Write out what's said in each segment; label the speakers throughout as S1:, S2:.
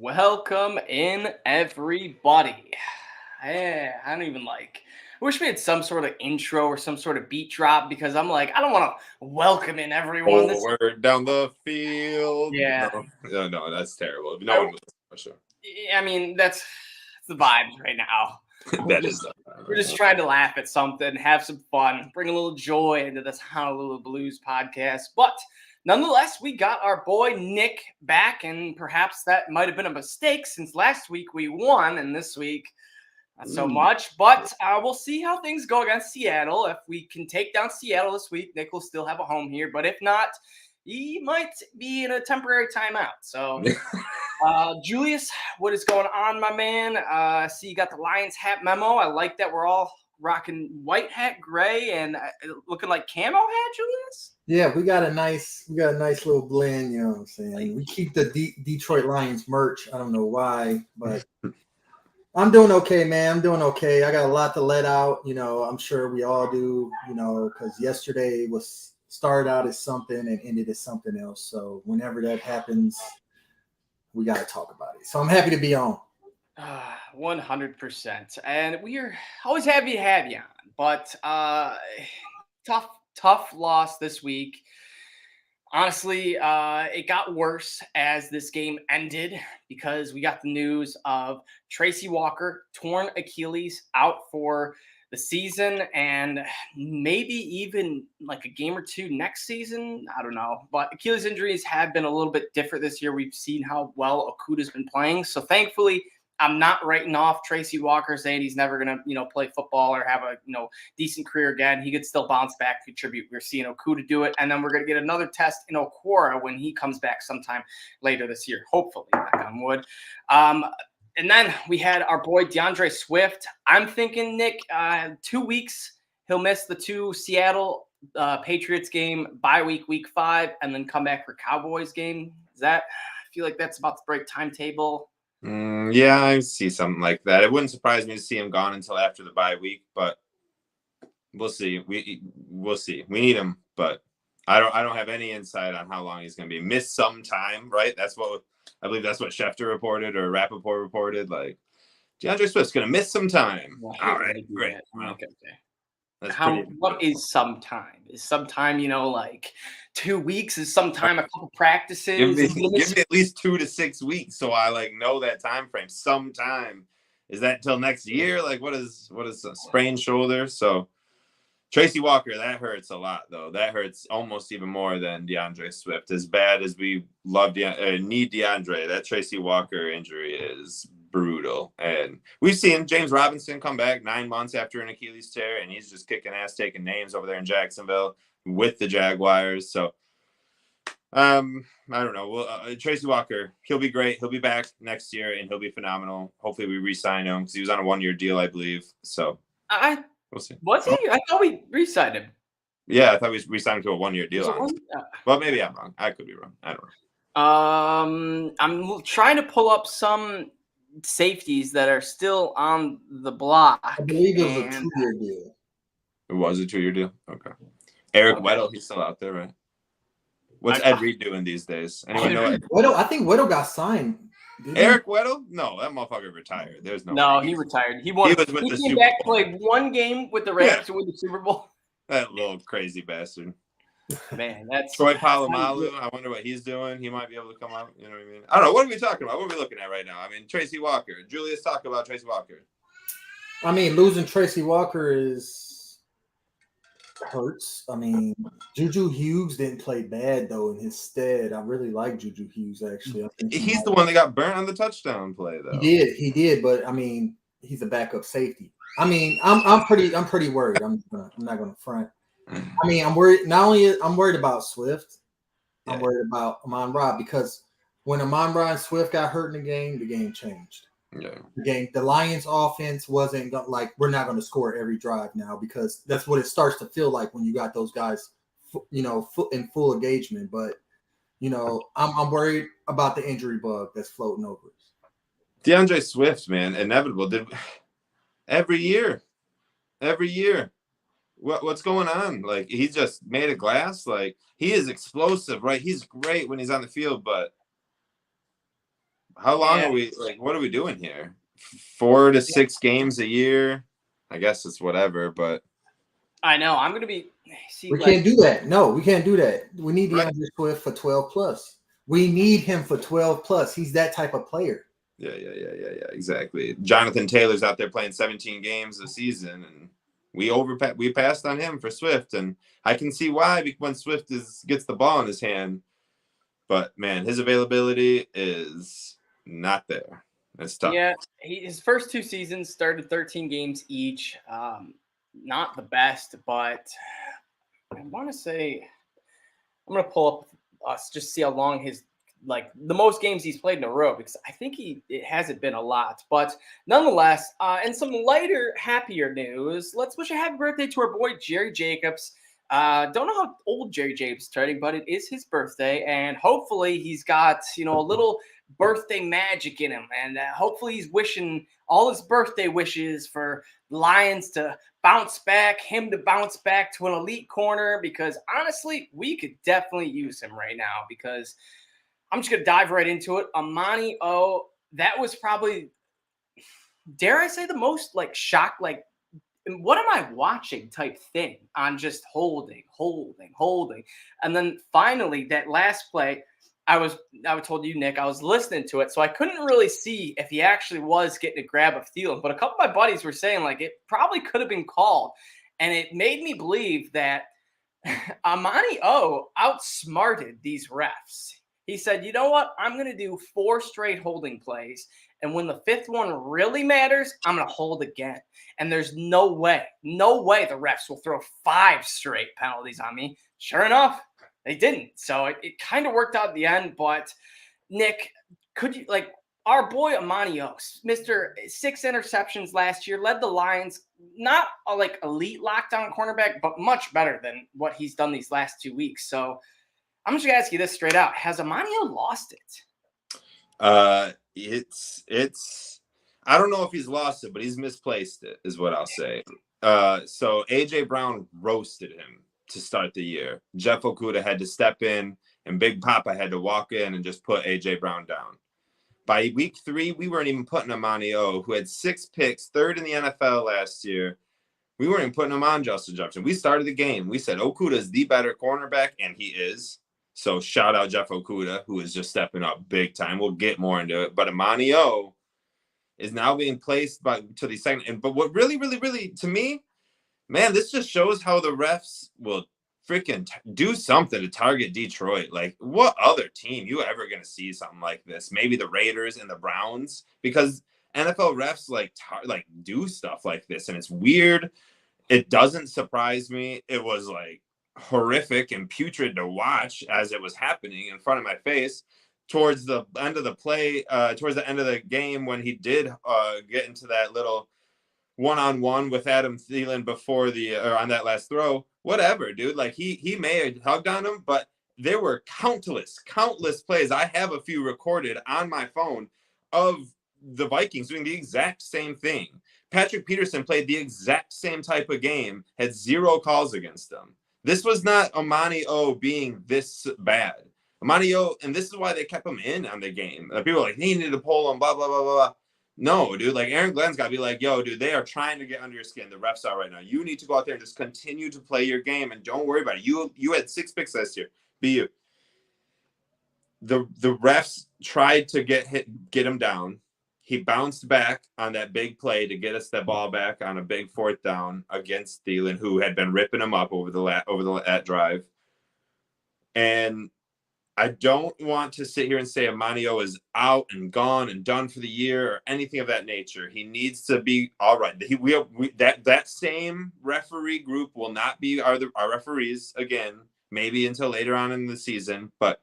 S1: Welcome in, everybody. I don't even I wish we had some sort of intro or some sort of beat drop because I don't want to welcome in everyone.
S2: Forward down the field.
S1: Yeah,
S2: No, that's terrible. No
S1: I,
S2: one was for sure.
S1: I mean that's the vibes right now. We're
S2: That is
S1: just
S2: the
S1: we're
S2: right
S1: just
S2: now.
S1: trying to laugh at something, have some fun, bring a little joy into this Honolulu Blues podcast. But nonetheless, we got our boy Nick back, and perhaps that might have been a mistake since last week we won, and this week not so much. But we'll see how things go against Seattle. If we can take down Seattle this week, Nick will still have a home here. But if not, he might be in a temporary timeout. So. Julius, what is going on, my man? I see you got the Lions hat memo. I like that we're all rocking white hat, gray, and looking like camo hat, Julius.
S3: Yeah, we got a nice little blend. You know what I'm saying? We keep the Detroit Lions merch. I don't know why, but I'm doing okay, man. I'm doing okay. I got a lot to let out. I'm sure we all do. Because yesterday started out as something and ended as something else. So whenever that happens, we got to talk about it. So I'm happy to be on.
S1: 100%. And we are always happy to have you on. But tough loss this week. Honestly, it got worse as this game ended because we got the news of Tracy Walker, torn Achilles, out for the season and maybe even like a game or two next season. I don't know. But Achilles injuries have been a little bit different this year. We've seen how well Okuda's been playing. So thankfully, I'm not writing off Tracy Walker saying he's never going to, play football or have a, decent career again. He could still bounce back, contribute. We're seeing Okuda do it. And then we're going to get another test in Okora when he comes back sometime later this year, hopefully, knock on wood. And then we had our boy DeAndre Swift. I'm thinking, Nick, 2 weeks, he'll miss the 2 Seattle Patriots game, bye week 5, and then come back for Cowboys game. I feel like that's about the break timetable.
S2: Yeah, I see something like that. It wouldn't surprise me to see him gone until after the bye week, but we'll see. We'll see. We need him, but I don't have any insight on how long he's going to be. Miss some time, right? I believe that's what Schefter reported or Rappaport reported. Like, DeAndre Swift's going to miss some time.
S1: Well,
S2: all right, great. Well,
S1: what is some time? Is some time, like 2 weeks? Is some time a couple practices?
S2: Give me at least 2 to 6 weeks so I know that time frame. Sometime. Is that until next year? What is a sprained shoulder? So Tracy Walker, that hurts a lot, though. That hurts almost even more than DeAndre Swift. As bad as we need DeAndre, that Tracy Walker injury is brutal. And we've seen James Robinson come back 9 months after an Achilles tear, and he's just kicking ass, taking names over there in Jacksonville with the Jaguars. So, I don't know. Well, Tracy Walker, he'll be great. He'll be back next year, and he'll be phenomenal. Hopefully we re-sign him because he was on a 1-year deal, I believe. So we'll see.
S1: Was he? I thought we re-signed him.
S2: Yeah, I thought we re-signed him to a 1-year deal. Well, maybe I'm wrong. I could be wrong. I don't
S1: know. I'm trying to pull up some safeties that are still on the block.
S3: I believe it was a 2-year deal.
S2: It was a 2-year deal? Okay. Eric Weddle, he's still out there, right? What's Ed Reed doing these days? Anyone know?
S3: Weddle, I think Weddle got signed.
S2: Eric Weddle? No, that motherfucker retired. There's no.
S1: He retired. He won. He was with the Super Bowl. Played 1 game with the Rams to win the Super Bowl.
S2: That little crazy bastard.
S1: Man, that's
S2: Troy Polamalu. I wonder what he's doing. He might be able to come out. You know what I mean? I don't know. What are we talking about? What are we looking at right now? I mean, Tracy Walker. Julius, talk about Tracy Walker.
S3: I mean, losing Tracy Walker hurts. I mean, Juju Hughes didn't play bad, though, in his stead. I really like Juju Hughes, actually. I think
S2: he's the one that got burnt on the touchdown play, though.
S3: He did, but, I mean, he's a backup safety. I mean, I'm pretty worried. I'm not gonna front. I mean, I'm worried. Not only I'm worried about Swift, I'm worried about Amon-Ra because when Amon-Ra and Swift got hurt in the game changed.
S2: Yeah.
S3: The Lions offense wasn't we're not going to score every drive now because that's what it starts to feel like when you got those guys, in full engagement. But I'm worried about the injury bug that's floating over us.
S2: DeAndre Swift, man, inevitable. Every year. What's going on? He's just made of glass. He is explosive, right? He's great when he's on the field, but How long are we, like, what are we doing here? 4 to 6 games a year? I guess it's whatever, but.
S1: I know. I'm going to be.
S3: We can't do that. No, we can't do that. We need DeAndre Swift for 12 plus. We need him for 12 plus. He's that type of player.
S2: Yeah, exactly. Jonathan Taylor's out there playing 17 games a season, and we passed on him for Swift, and I can see why when Swift gets the ball in his hand. But man, his availability is not there. It's tough.
S1: Yeah, his first 2 seasons started 13 games each. Not the best, but I want to say I'm going to pull up us just see how long his the most games he's played in a row, because I think it hasn't been a lot. But nonetheless, and some lighter, happier news. Let's wish a happy birthday to our boy Jerry Jacobs. Don't know how old Jerry Jacobs is turning, but it is his birthday, and hopefully he's got a little birthday magic in him, and hopefully he's wishing all his birthday wishes for Lions to bounce back, him to bounce back to an elite corner, because honestly, we could definitely use him right now. Because I'm just gonna dive right into it. Amani O, that was probably, dare I say, the most shock, what am I watching type thing on just holding. And then finally that last play, I told you, Nick, I was listening to it, so I couldn't really see if he actually was getting a grab of Thielen. But a couple of my buddies were saying it probably could have been called. And it made me believe that Amani O outsmarted these refs. He said, you know what? I'm going to do 4 straight holding plays. And when the 5th one really matters, I'm going to hold again. And there's no way the refs will throw 5 straight penalties on me. Sure enough, they didn't. So it kind of worked out at the end. But Nick, could you, our boy Amani O, Mr. 6 interceptions last year, led the Lions, not elite lockdown cornerback, but much better than what he's done these last 2 weeks. So I'm just going to ask you this straight out. Has Amani O lost it?
S2: It's I don't know if he's lost it, but he's misplaced it, is what I'll say. So AJ Brown roasted him to start the year. Jeff Okudah had to step in, and Big Papa had to walk in and just put AJ Brown down. By week 3, we weren't even putting Amani O, who had 6 picks, 3rd in the NFL last year. We weren't even putting him on Justin Jefferson. We started the game. We said Okudah is the better cornerback, and he is. So shout out Jeff Okudah, who is just stepping up big time. We'll get more into it. But Amani O is now being placed to the second. But what really, really, really, to me, man, this just shows how the refs will freaking do something to target Detroit. What other team you ever going to see something like this? Maybe the Raiders and the Browns, because NFL refs do stuff like this, and it's weird. It doesn't surprise me. It was horrific and putrid to watch as it was happening in front of my face towards the end of the play, towards the end of the game, when he did get into that little one-on-one with Adam Thielen before on that last throw. Whatever, dude. He may have hugged on him, but there were countless plays. I have a few recorded on my phone of the Vikings doing the exact same thing. Patrick Peterson played the exact same type of game, had 0 calls against him. This was not Amani O being this bad. Amani O, and this is why they kept him in on the game. People were he needed to pull him, blah, blah, blah, blah, blah. No, dude, Aaron Glenn's got to be yo, dude, they are trying to get under your skin. The refs are right now. You need to go out there and just continue to play your game, and don't worry about it. You had 6 picks last year. Be you. The refs tried to get him down. He bounced back on that big play to get us that ball back on a big 4th down against Thielen, who had been ripping him up over that drive. And I don't want to sit here and say Amani O is out and gone and done for the year or anything of that nature. He needs to be all right. That same referee group will not be our referees again, maybe until later on in the season, but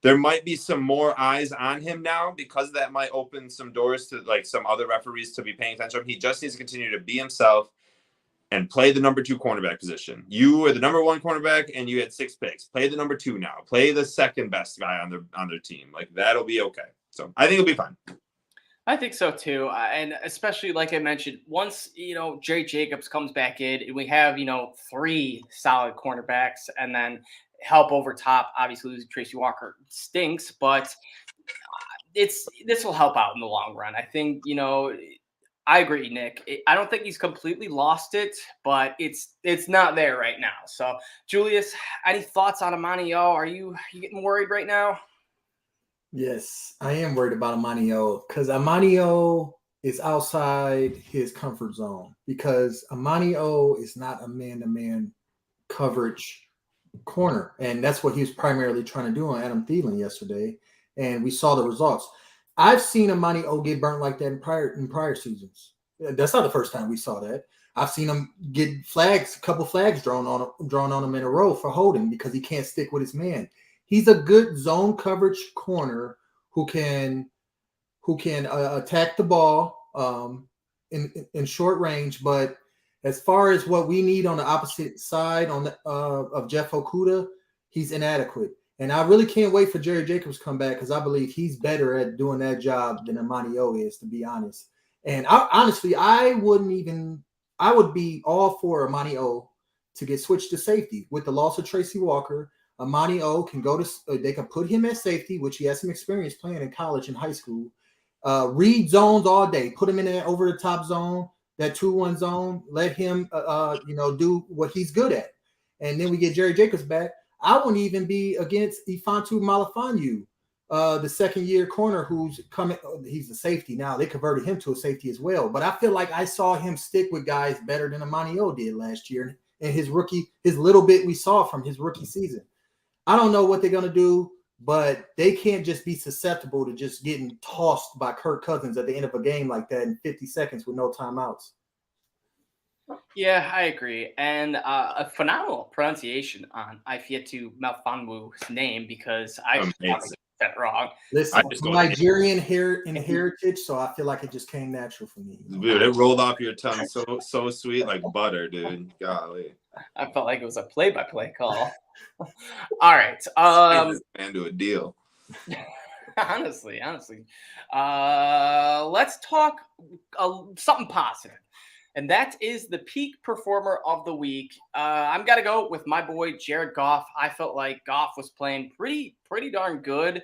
S2: there might be some more eyes on him now, because that might open some doors to some other referees to be paying attention. He just needs to continue to be himself and play the number 2 cornerback position. You are the number 1 cornerback, and you had 6 picks. Play the number 2 now. Play the second best guy on their team. That'll be okay. So I think it'll be fine.
S1: I think so too, and especially like I mentioned, once Jerry Jacobs comes back in, and we have 3 solid cornerbacks, and then help over top. Obviously, losing Tracy Walker stinks, but this will help out in the long run. I think, I agree, Nick. I don't think he's completely lost it, but it's not there right now. So, Julius, any thoughts on Amani O? Are you getting worried right now?
S3: Yes, I am worried about Amanio because Amanio is outside his comfort zone because Amanio is not a man-to-man coverage corner, and that's what he was primarily trying to do on Adam Thielen yesterday, and we saw the results. I've seen Amanio get burnt like that in prior seasons. That's not the first time we saw that. I've seen him get a couple flags drawn on him in a row for holding because he can't stick with his man. He's a good zone coverage corner who can attack the ball in short range. But as far as what we need on the opposite side of Jeff Okudah, he's inadequate. And I really can't wait for Jerry Jacobs to come back because I believe he's better at doing that job than Amani O is, to be honest. And honestly, I would be all for Amani O to get switched to safety with the loss of Tracy Walker. Amani O can they can put him at safety, which he has some experience playing in college and high school. Read zones all day, put him in that over the top zone, that 2-1 zone, let him, do what he's good at. And then we get Jerry Jacobs back. I wouldn't even be against Ifantu Malifonwu, the second-year corner who's coming. He's a safety now. They converted him to a safety as well. But I feel like I saw him stick with guys better than Amani O did last year and his little bit we saw from his rookie season. I don't know what they're going to do, but they can't just be susceptible to just getting tossed by Kirk Cousins at the end of a game like that in 50 seconds with no timeouts.
S1: Yeah, I agree. And a phenomenal pronunciation on Ifeatu Melifonwu's name because I probably said it wrong.
S3: Listen, Nigerian heritage, so I feel like it just came natural for me.
S2: Dude, it rolled off your tongue so sweet, like butter, dude. Golly.
S1: I felt like it was a play-by-play call. All right.
S2: Man, do a deal.
S1: honestly. Let's talk something positive. And that is the peak performer of the week. I'm going to go with my boy, Jared Goff. I felt like Goff was playing pretty darn good.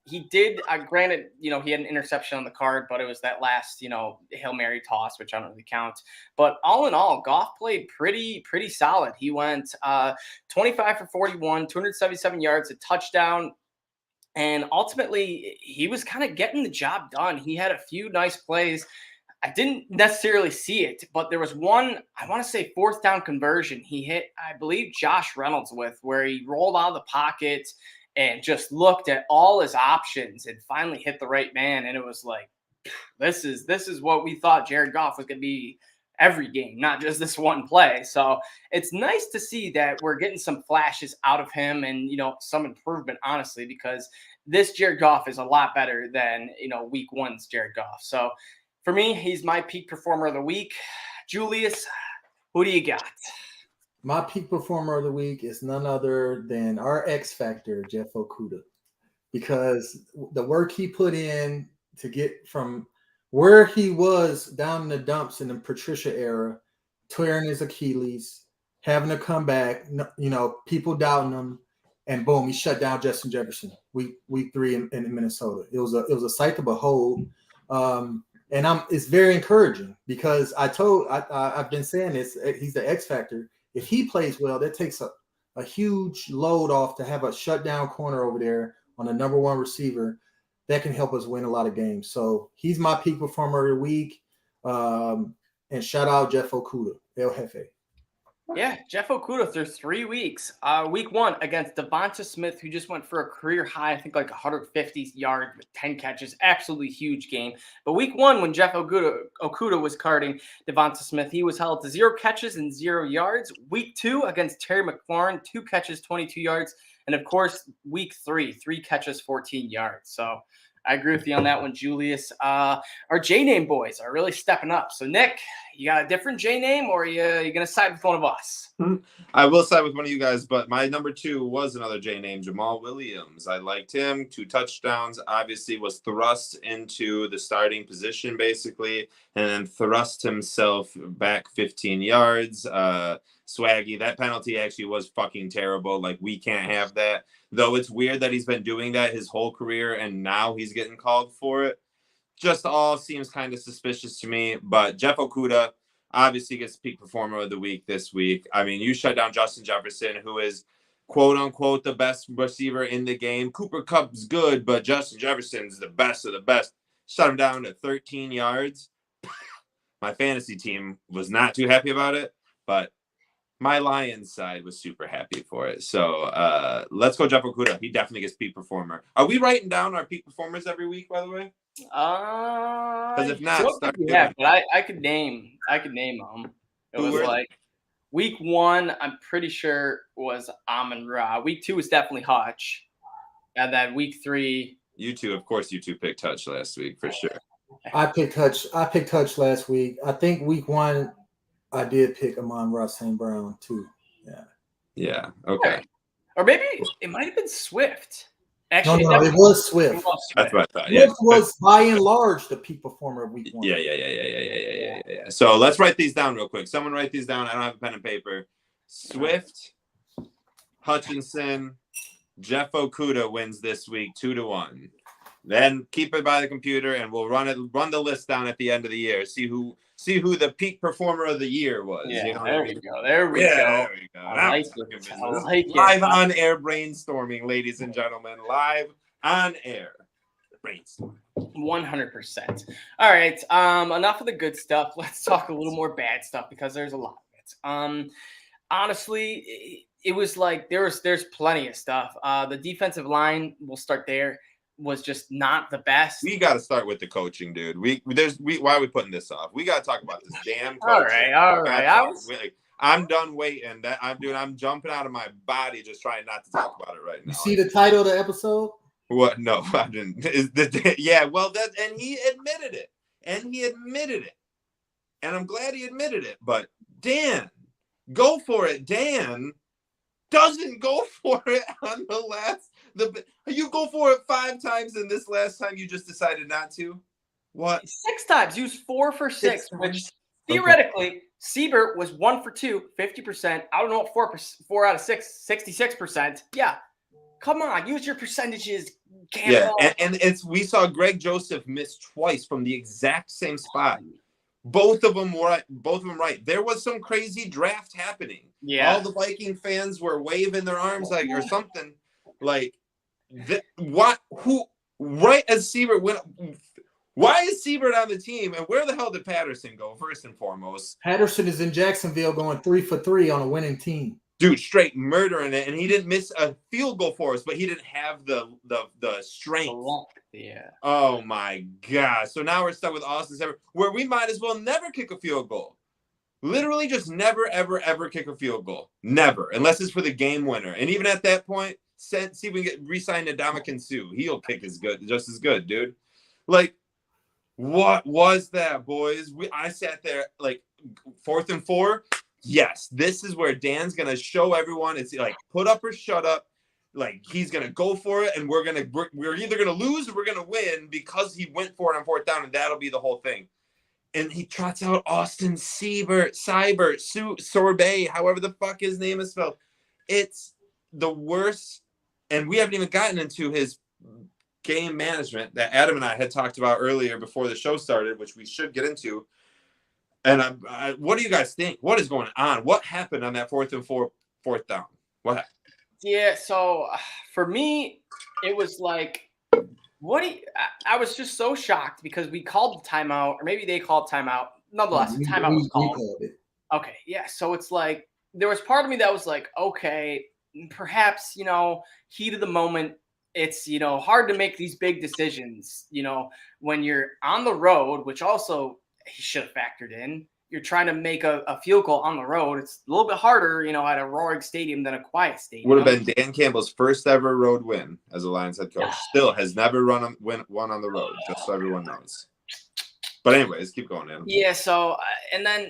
S1: He did, granted, he had an interception on the card, but it was that last, Hail Mary toss, which I don't really count. But all in all, Goff played pretty solid. He went 25 for 41, 277 yards, a touchdown. And ultimately, he was kind of getting the job done. He had a few nice plays. I didn't necessarily see it, but there was one, I want to say, fourth down conversion he hit, I believe, Josh Reynolds with, where he rolled out of the pocket and just looked at all his options and finally hit the right man. And it was like, this is what we thought Jared Goff was going to be every game, not just this one play. So it's nice to see that we're getting some flashes out of him and, some improvement, honestly, because this Jared Goff is a lot better than, week one's Jared Goff. So for me, he's my peak performer of the week. Julius, who do you got?
S3: My peak performer of the week is none other than our X Factor, Jeff Okudah, because the work he put in to get from where he was down in the dumps in the Patricia era, tearing his Achilles, having to come back, people doubting him, and boom, he shut down Justin Jefferson week 3 in Minnesota. It was a sight to behold. And it's very encouraging because I've been saying this, he's the X factor. If he plays well, that takes a huge load off to have a shutdown corner over there on the number one receiver that can help us win a lot of games. So he's my peak performer of the week. And shout out Jeff Okudah, El Jefe.
S1: Yeah, Jeff Okudah through 3 weeks. Week 1 against Devonta Smith, who just went for a career high, I think like 150 yards with 10 catches. Absolutely huge game. But week 1, when Jeff Okudah was carding Devonta Smith, he was held to 0 catches and 0 yards. Week 2 against Terry McLaurin, 2 catches, 22 yards. And of course, week 3, 3 catches, 14 yards. So I agree with you on that one, Julius. Our J-name boys are really stepping up. So, Nick, you got a different J-name, or are you going to side with one of us?
S2: I will side with one of you guys, but my number 2 was another J-name, Jamal Williams. I liked him. 2 touchdowns. Obviously was thrust into the starting position, basically, and then thrust himself back 15 yards. swaggy. That penalty actually was fucking terrible. Like, we can't have that. Though it's weird that he's been doing that his whole career and now he's getting called for it. Just all seems kind of suspicious to me. But Jeff Okudah obviously gets peak performer of the week this week. I mean, you shut down Justin Jefferson, who is quote unquote the best receiver in the game. Cooper Kupp's good, but Justin Jefferson's the best of the best. Shut him down to 13 yards. My fantasy team was not too happy about it, but my Lions side was super happy for it. So let's go Jeff Okudah. He definitely gets peak performer. Are we writing down our peak performers every week, by the way? Because if not, start doing it.
S1: But I could name them. It was like week 1, I'm pretty sure was Amon Ra. Week 2 was definitely Hutch. And then week 3.
S2: You two picked Hutch last week for sure.
S3: I picked Hutch last week. I think week 1 I did pick Amon-Ra St. Brown too.
S2: Yeah. Okay.
S1: Or maybe it might have been Swift. Actually,
S3: no, it was Swift.
S2: That's what I thought. Yeah.
S3: Swift was by and large the peak performer of week 1.
S2: Yeah. So let's write these down real quick. Someone write these down. I don't have a pen and paper. Swift, Hutchinson, Jeff Okudah wins this week 2-1. Then keep it by the computer, and we'll run the list down at the end of the year. See who the peak performer of the year was.
S1: Yeah,
S2: you know?
S1: There we go. There we go.
S2: I like it. Live on air brainstorming, ladies and gentlemen. Live on air brainstorming.
S1: 100%. All right. Enough of the good stuff. Let's talk a little more bad stuff because there's a lot of it. Honestly, it was like there's plenty of stuff. The defensive line, we'll start there, was just not the best.
S2: We got to start with the coaching, dude. Why are we putting this off? We got to talk about this damn coaching.
S1: All right.
S2: I'm done waiting. I'm jumping out of my body just trying not to talk about it right now.
S3: You see the title of the episode?
S2: What? No, I didn't. And he admitted it. And I'm glad he admitted it. But Dan, go for it. Dan doesn't go for it on the last. You go for it 5 times, and this last time you just decided not to. What?
S1: 6 times. He was 4 for 6, which theoretically, Siebert was 1 for 2, 50%. I don't know what 4 out of 6, 66%. Yeah. Come on, use your percentages, Campbell.
S2: Yeah, and we saw Greg Joseph miss twice from the exact same spot. Both of them right. There was some crazy draft happening.
S1: Yeah.
S2: All the Viking fans were waving their arms like or something. Like right as Siebert went. Why is Siebert on the team? And where the hell did Patterson go? First and foremost,
S3: Patterson is in Jacksonville going 3 for 3 on a winning team.
S2: Dude, straight murdering it, and he didn't miss a field goal for us, but he didn't have the strength.
S1: Yeah.
S2: Oh my god! So now we're stuck with Austin Sever, where we might as well never kick a field goal. Literally, just never, ever, ever kick a field goal. Never, unless it's for the game winner. And even at that point, see if we can get re-signed to Ndamukong Suh. He'll kick just as good, dude. Like, what was that, boys? I sat there like 4th and 4. Yes, this is where Dan's gonna show everyone. It's like put up or shut up. Like he's gonna go for it, and we're either gonna lose or we're gonna win because he went for it on 4th down, and that'll be the whole thing. And he trots out Austin Sorbet, however the fuck his name is spelled. It's the worst, and we haven't even gotten into his game management that Adam and I had talked about earlier before the show started, which we should get into. And what do you guys think? What is going on? What happened on that 4th and 4th down? What happened?
S1: Yeah, so for me, it was like, I was just so shocked because we called the timeout, or maybe they called timeout. Nonetheless, the timeout was called. Okay, yeah, so it's like, there was part of me that was like, okay, perhaps, heat of the moment, it's, hard to make these big decisions, when you're on the road, which also he should have factored in. You're trying to make a field goal on the road. It's a little bit harder, at a roaring stadium than a quiet stadium.
S2: Would have been Dan Campbell's first ever road win as a Lions head coach. Still has never won on the road, just so everyone knows. But anyways, keep going, Adam.
S1: Yeah, so, and then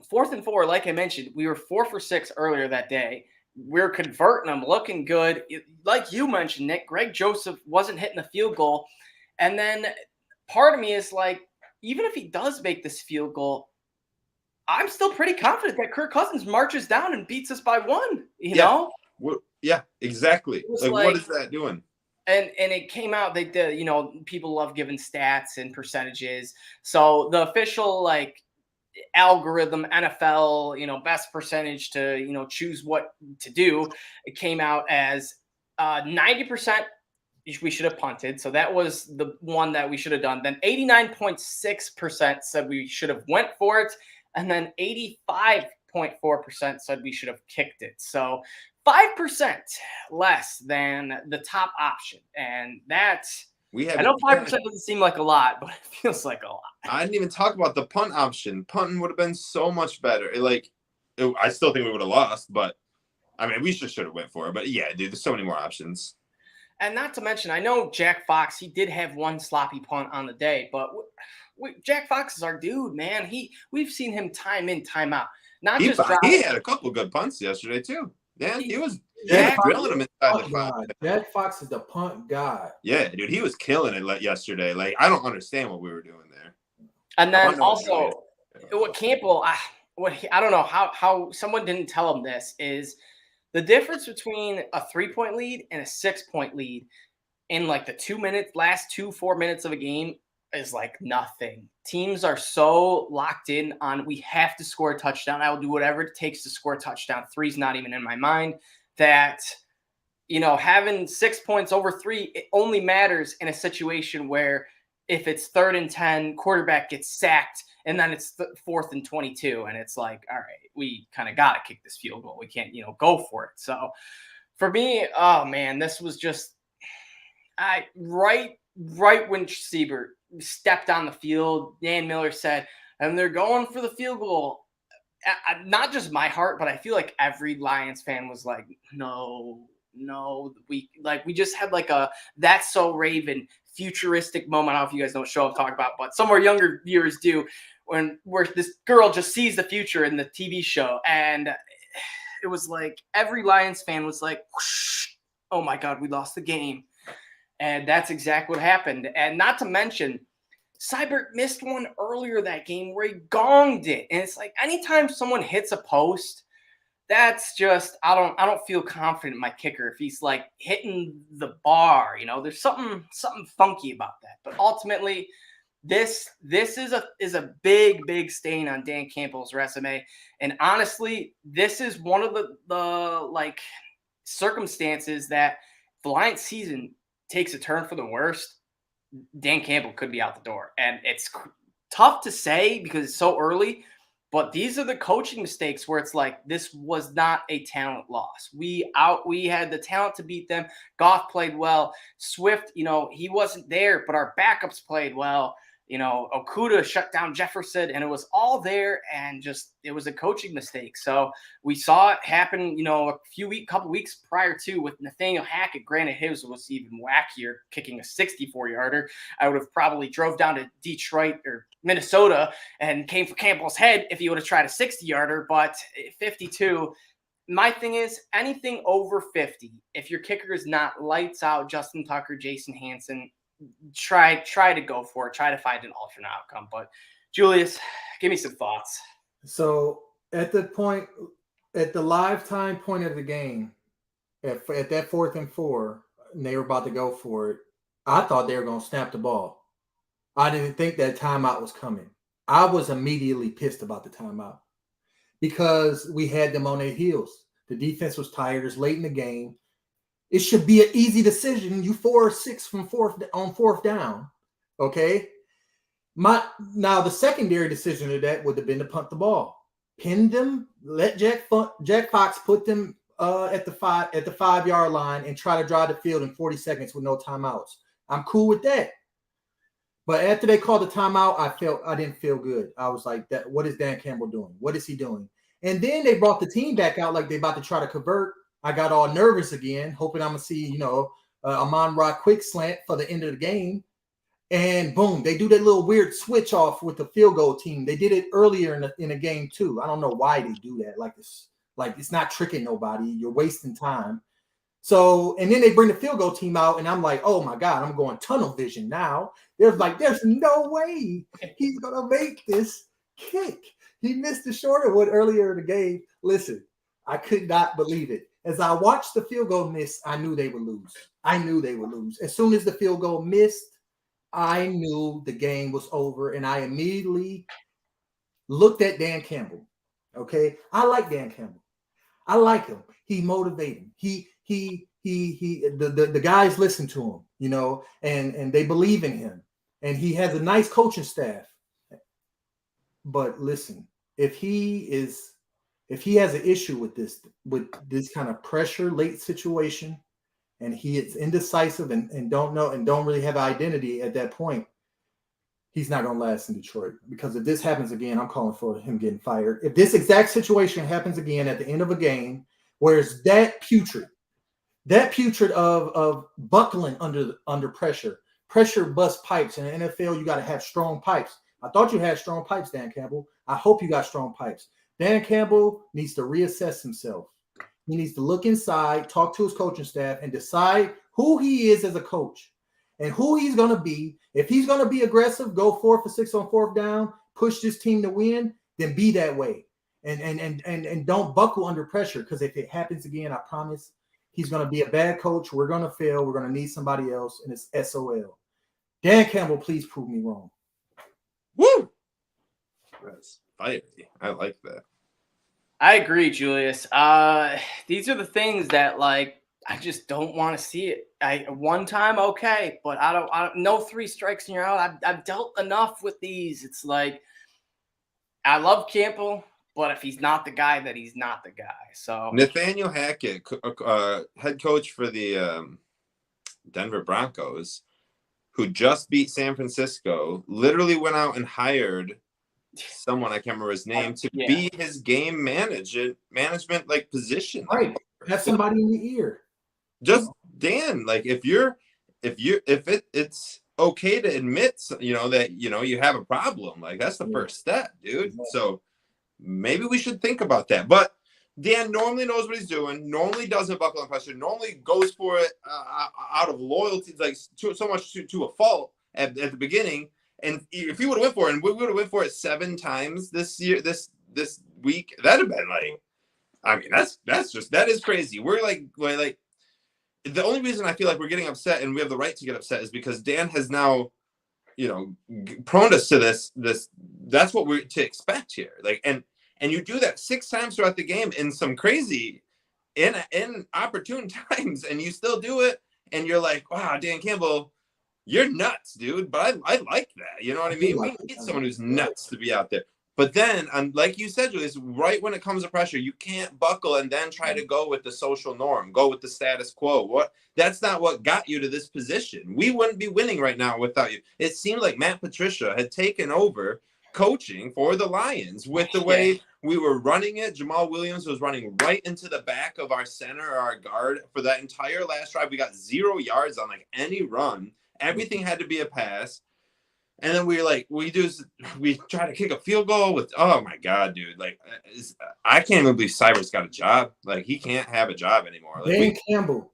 S1: 4th and 4, like I mentioned, we were 4 for 6 earlier that day. We were converting them, looking good. Like you mentioned, Nick, Greg Joseph wasn't hitting the field goal. And then part of me is like, even if he does make this field goal, I'm still pretty confident that Kirk Cousins marches down and beats us by 1. You
S2: Yeah.
S1: know,
S2: Yeah, exactly.
S1: was
S2: Like,
S1: like-
S2: what is that doing?
S1: and it came out. They did. You know, people love giving stats and percentages. So the official like algorithm NFL, you know, best percentage to, you know, choose what to do, it came out as 90% we should have punted. So that was the one that we should have done. Then 89.6% said we should have went for it. And then 85.4% said we should have kicked it. So 5% less than the top option. And that's, I know 5% doesn't seem like a lot, but it feels like a lot.
S2: I didn't even talk about the punt option. Punting would have been so much better. I still think we would have lost, but I mean, we should have went for it. But yeah, dude, there's so many more options.
S1: And not to mention, I know Jack Fox, he did have one sloppy punt on the day, but Jack Fox is our dude, man. We've seen him time in, time out.
S2: He had a couple good punts yesterday too. Yeah, he was drilling him inside the 5.
S3: Jack Fox is the punt god.
S2: Yeah, dude, he was killing it yesterday. Like, I don't understand what we were doing there.
S1: And then also, what Campbell, I don't know how someone didn't tell him this is the difference between a 3-point lead and a 6-point lead in like the last 4 minutes of a game is like nothing. Teams are so locked in on we have to score a touchdown. I will do whatever it takes to score a touchdown. 3's not even in my mind. That, you know, having 6 points over 3, it only matters in a situation where if it's 3rd and 10, quarterback gets sacked, and then it's 4th and 22, and it's like, all right, we kind of got to kick this field goal. We can't, you know, go for it. So for me, oh man, this was just right when Siebert stepped on the field, Dan Miller said, and they're going for the field goal. Not just my heart, but I feel like every Lions fan was like, no, we just had like a That's So Raven futuristic moment. I don't know if you guys know what show I'm talking about, but some of our younger viewers do, where this girl just sees the future in the TV show. And it was like every Lions fan was like, whoosh, oh my God, we lost the game. And that's exactly what happened. And not to mention, Seibert missed one earlier that game where he gonged it. And it's like anytime someone hits a post, that's just I don't feel confident in my kicker if he's like hitting the bar. You know, there's something funky about that. But ultimately, this is a big stain on Dan Campbell's resume. And honestly, this is one of the like circumstances that the Lions season takes a turn for the worst. Dan Campbell could be out the door. And it's tough to say because it's so early, but these are the coaching mistakes where it's like, this was not a talent loss. We had the talent to beat them. Goff played well. Swift, you know, he wasn't there, but our backups played well. You know, Okuda shut down Jefferson, and it was all there, and just it was a coaching mistake. So we saw it happen, you know, couple weeks prior to with Nathaniel Hackett. Granted, his was even wackier, kicking a 64-yarder. I would have probably drove down to Detroit or Minnesota and came for Campbell's head if he would have tried a 60-yarder, but 52. My thing is anything over 50, if your kicker is not lights out, Justin Tucker, Jason Hansen, try to go for it. Try to find an alternate outcome. But Julius, give me some thoughts.
S3: So at the live time point of the game, at that 4th and 4, and they were about to go for it, I thought they were going to snap the ball. I didn't think that timeout was coming. I was immediately pissed about the timeout because we had them on their heels. The defense was tired. It's late in the game. It should be an easy decision. You 4 or 6 from 4th down. Okay. Now the secondary decision of that would have been to punt the ball. Pin them, let Jack Fox put them at the 5-yard line and try to drive the field in 40 seconds with no timeouts. I'm cool with that. But after they called the timeout, I didn't feel good. I was like, what is Dan Campbell doing? What is he doing? And then they brought the team back out like they about to try to convert. I got all nervous again, hoping I'm going to see, you know, Amon-Ra quick slant for the end of the game. And boom, they do that little weird switch off with the field goal team. They did it earlier in the game too. I don't know why they do that. Like it's not tricking nobody. You're wasting time. So, and then they bring the field goal team out, and I'm like, oh my God, I'm going tunnel vision now. There's no way he's going to make this kick. He missed the shorter one earlier in the game. Listen, I could not believe it. As I watched the field goal miss, I knew they would lose. As soon as the field goal missed, I knew the game was over, and I immediately looked at Dan Campbell. Okay, I like Dan Campbell. I like him. He motivating. The guys listen to him, you know, and they believe in him, and he has a nice coaching staff. But listen, if he has an issue with this kind of pressure late situation, and he is indecisive and don't know and don't really have an identity at that point, he's not going to last in Detroit. Because if this happens again, I'm calling for him getting fired. If this exact situation happens again at the end of a game, where it's that putrid of buckling under pressure bust pipes. In the NFL, you got to have strong pipes. I thought you had strong pipes, Dan Campbell. I hope you got strong pipes. Dan Campbell needs to reassess himself. He needs to look inside, talk to his coaching staff, and decide who he is as a coach and who he's going to be. If he's going to be aggressive, go 4 for 6 on 4th down, push this team to win, then be that way. And don't buckle under pressure, because if it happens again, I promise he's going to be a bad coach. We're going to fail. We're going to need somebody else, and it's SOL. Dan Campbell, please prove me wrong.
S2: Woo! That's fiery. I like that.
S1: I agree, Julius. These are the things that, like, I just don't want to see it. One time, okay, but I don't. No 3 strikes and you're out. I've dealt enough with these. It's like, I love Campbell, but if he's not the guy, then he's not the guy. So
S2: Nathaniel Hackett, head coach for the Denver Broncos, who just beat San Francisco, literally went out and hired someone, I can't remember his name, to be his game management like position.
S3: Right. Have somebody in the ear.
S2: Just Dan, like if it's okay to admit, you know, that, you know, you have a problem, like that's the first step, dude. So maybe we should think about that. But Dan normally knows what he's doing, normally doesn't buckle on pressure, normally goes for it out of loyalty, like so much to a fault at the beginning. And if he would have went for it, and we would have went for it 7 times this year, this week, that'd have been like, I mean, that is crazy. We're like the only reason I feel like we're getting upset, and we have the right to get upset, is because Dan has now, you know, prone us to this. That's what we're to expect here. Like, and you do that 6 times throughout the game in some crazy, inopportune times, and you still do it, and you're like, wow, Dan Campbell, you're nuts, dude. But I like that. You know what I mean? We need someone who's nuts to be out there. But then, like you said, Julius, right when it comes to pressure, you can't buckle and then try to go with the social norm, go with the status quo. That's not what got you to this position. We wouldn't be winning right now without you. It seemed like Matt Patricia had taken over coaching for the Lions with the way we were running it. Jamal Williams was running right into the back of our center or our guard for that entire last drive. We got 0 yards on like any run. Everything had to be a pass. And then we try to kick a field goal with, oh my God, dude. Like, I can't even believe Cybert's got a job. Like, he can't have a job anymore. Like,
S3: Dan Campbell.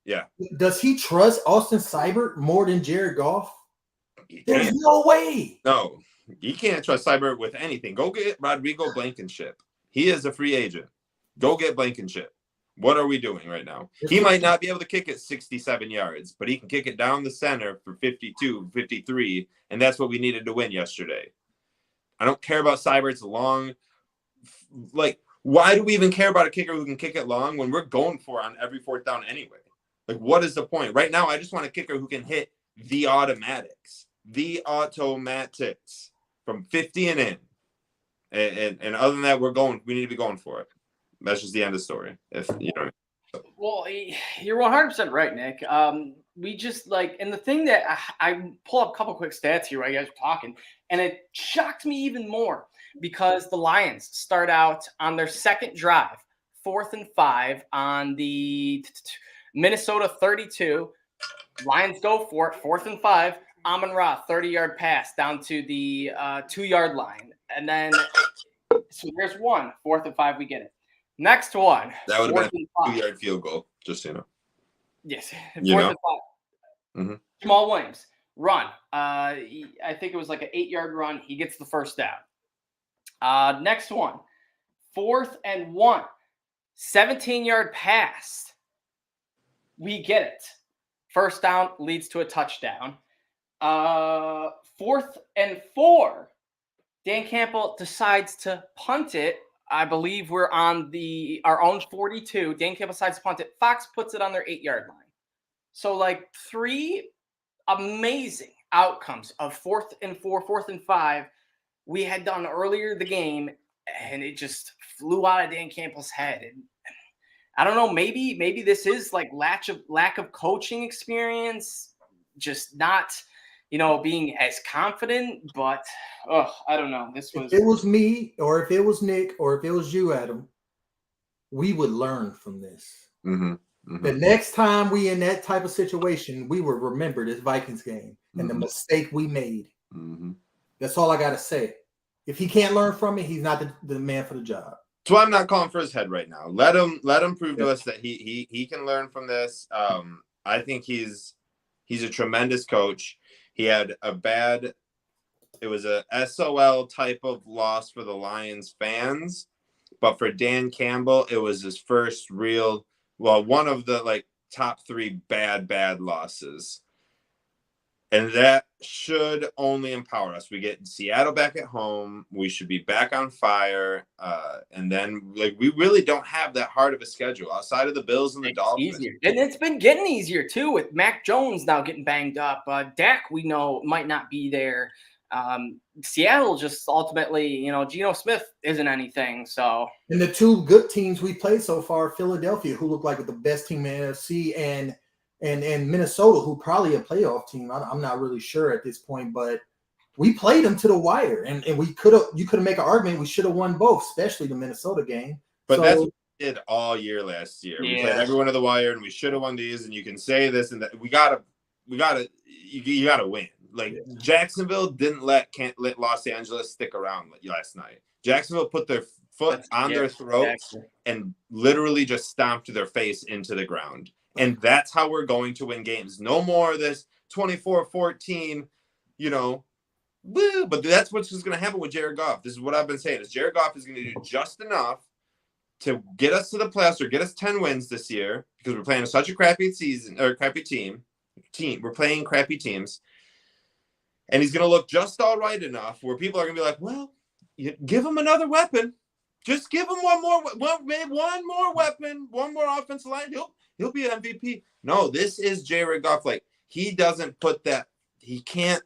S2: Yeah.
S3: Does he trust Austin Seibert more than Jared Goff? There's no way.
S2: No, he can't trust Seibert with anything. Go get Rodrigo Blankenship. He is a free agent. Go get Blankenship. What are we doing right now? He might not be able to kick it 67 yards, but he can kick it down the center for 52, 53, and that's what we needed to win yesterday. I don't care about Seibert's long. Like, why do we even care about a kicker who can kick it long when we're going for it on every 4th down anyway? Like, what is the point? Right now, I just want a kicker who can hit the automatics from 50 and in. And other than that, we need to be going for it. That's just the end of the story. If you know.
S1: Well, you're 100% right, Nick. We just and the thing that I pull up a couple quick stats here while you guys are talking, and it shocked me even more because the Lions start out on their 2nd drive, 4th and 5 on the Minnesota 32. Lions go for it, 4th and 5. Amon-Ra 30-yard pass down to the 2-yard line, and then so there's 1, 4th and 5. We get it. Next one.
S2: That would have been a 2-yard field goal, just so you know.
S1: Yes. 4th
S2: and
S1: 5.
S2: Mm-hmm.
S1: Jamal Williams, run. I think it was like an 8-yard run. He gets the first down. Next one, 4th and 1, 17-yard pass. We get it. First down leads to a touchdown. 4th and 4. Dan Campbell decides to punt it. I believe we're on our own 42. Dan Campbell decides to punt it. Fox puts it on their 8-yard line. So, like, 3 amazing outcomes of 4th and 4, 4th and 5 we had done earlier the game, and it just flew out of Dan Campbell's head. And I don't know, maybe this is like lack of coaching experience, just not, being as confident. But I don't know. If
S3: it was me, or if it was Nick, or if it was you, Adam, we would learn from this.
S2: Mm-hmm. Mm-hmm.
S3: The next time we in that type of situation, we will remember this Vikings game and the mistake we made.
S2: Mm-hmm.
S3: That's all I got to say. If he can't learn from it, he's not the man for the job.
S2: So I'm not calling for his head right now. Let him prove to us that he can learn from this. I think he's a tremendous coach. He had it was a SOL type of loss for the Lions fans, but for Dan Campbell, it was his first real, one of the top 3 bad losses. And that should only empower us. We get Seattle back at home. We should be back on fire. And then we really don't have that hard of a schedule outside of the Bills and the Dolphins.
S1: Easier. And it's been getting easier too, with Mac Jones now getting banged up. Dak, we know, might not be there. Seattle just ultimately, Geno Smith isn't anything. So,
S3: and the 2 good teams we played so far, Philadelphia, who look like the best team in the NFC, and Minnesota, who probably a playoff team. I'm not really sure at this point, but we played them to the wire, and you could have make an argument we should have won both, especially the Minnesota game.
S2: But that's what we did all year last year.
S1: Yeah.
S2: We played everyone to the wire, and we should have won these. And you can say this and that. You gotta win. Jacksonville didn't let Los Angeles stick around last night. Jacksonville put their foot on their throats and literally just stomped their face into the ground. And that's how we're going to win games. No more of this 24-14, but that's what's just going to happen with Jared Goff. This is what I've been saying, is Jared Goff is going to do just enough to get us to the playoffs or get us 10 wins this year, because we're playing such a crappy season or crappy team. We're playing crappy teams. And he's going to look just all right enough where people are going to be like, well, give him another weapon. Just give him one more weapon, one more offensive line. He'll be an MVP. No, this is Jared Goff. He doesn't put that. He can't.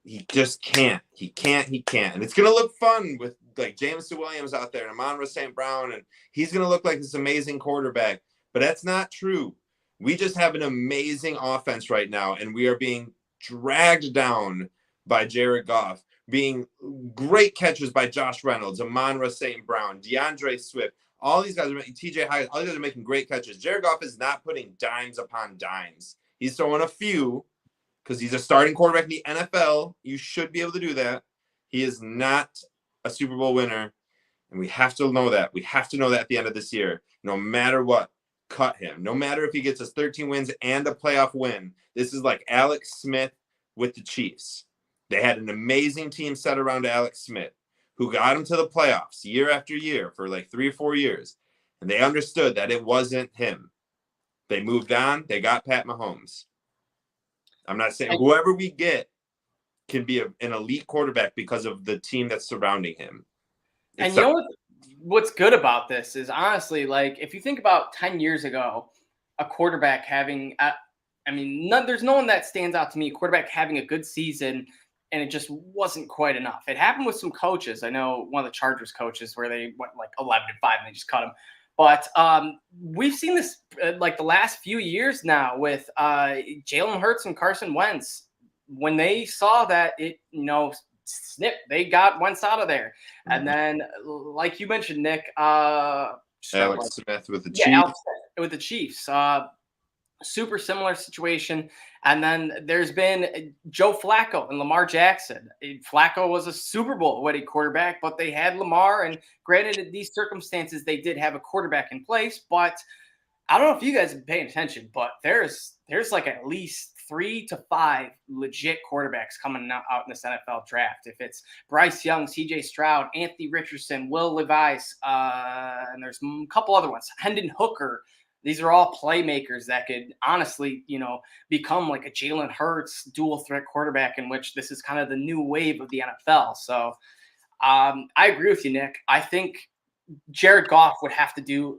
S2: He just can't. He can't. And it's going to look fun with Jameson Williams out there and Amon-Ra St. Brown, and he's going to look like this amazing quarterback. But that's not true. We just have an amazing offense right now, and we are being dragged down by Jared Goff, being great catches by Josh Reynolds, Amon-Ra St. Brown, DeAndre Swift. All these guys are making TJ Hyatt. All these guys are making great catches. Jared Goff is not putting dimes upon dimes. He's throwing a few because he's a starting quarterback in the NFL. You should be able to do that. He is not a Super Bowl winner, and we have to know that. We have to know that at the end of this year. No matter what, cut him. No matter if he gets us 13 wins and a playoff win. This is like Alex Smith with the Chiefs. They had an amazing team set around Alex Smith, who got him to the playoffs year after year for 3 or 4 years. And they understood that it wasn't him. They moved on. They got Pat Mahomes. I'm not saying whoever we get can be an elite quarterback because of the team that's surrounding him.
S1: And you know what's good about this is, honestly, if you think about 10 years ago, a quarterback having, there's no one that stands out to me, a quarterback having a good season, and it just wasn't quite enough. It happened with some coaches. I know one of the Chargers coaches where they went 11-5 and they just cut him. But we've seen this the last few years now with Jalen Hurts and Carson Wentz. When they saw that snip, they got Wentz out of there. And then, like you mentioned, Nick,
S2: Alex Smith with the Chiefs.
S1: Alex Smith with the Chiefs. Super similar situation. And then there's been Joe Flacco and Lamar Jackson. Flacco was a Super Bowl winning quarterback, but they had Lamar. And granted, in these circumstances, they did have a quarterback in place. But I don't know if you guys have been paying attention, but there's at least 3 to 5 legit quarterbacks coming out in this NFL draft. If it's Bryce Young, CJ Stroud, Anthony Richardson, Will Levis, and there's a couple other ones, Hendon Hooker. These are all playmakers that could honestly, become like a Jalen Hurts dual threat quarterback, in which this is kind of the new wave of the NFL. So I agree with you, Nick. I think Jared Goff would have to do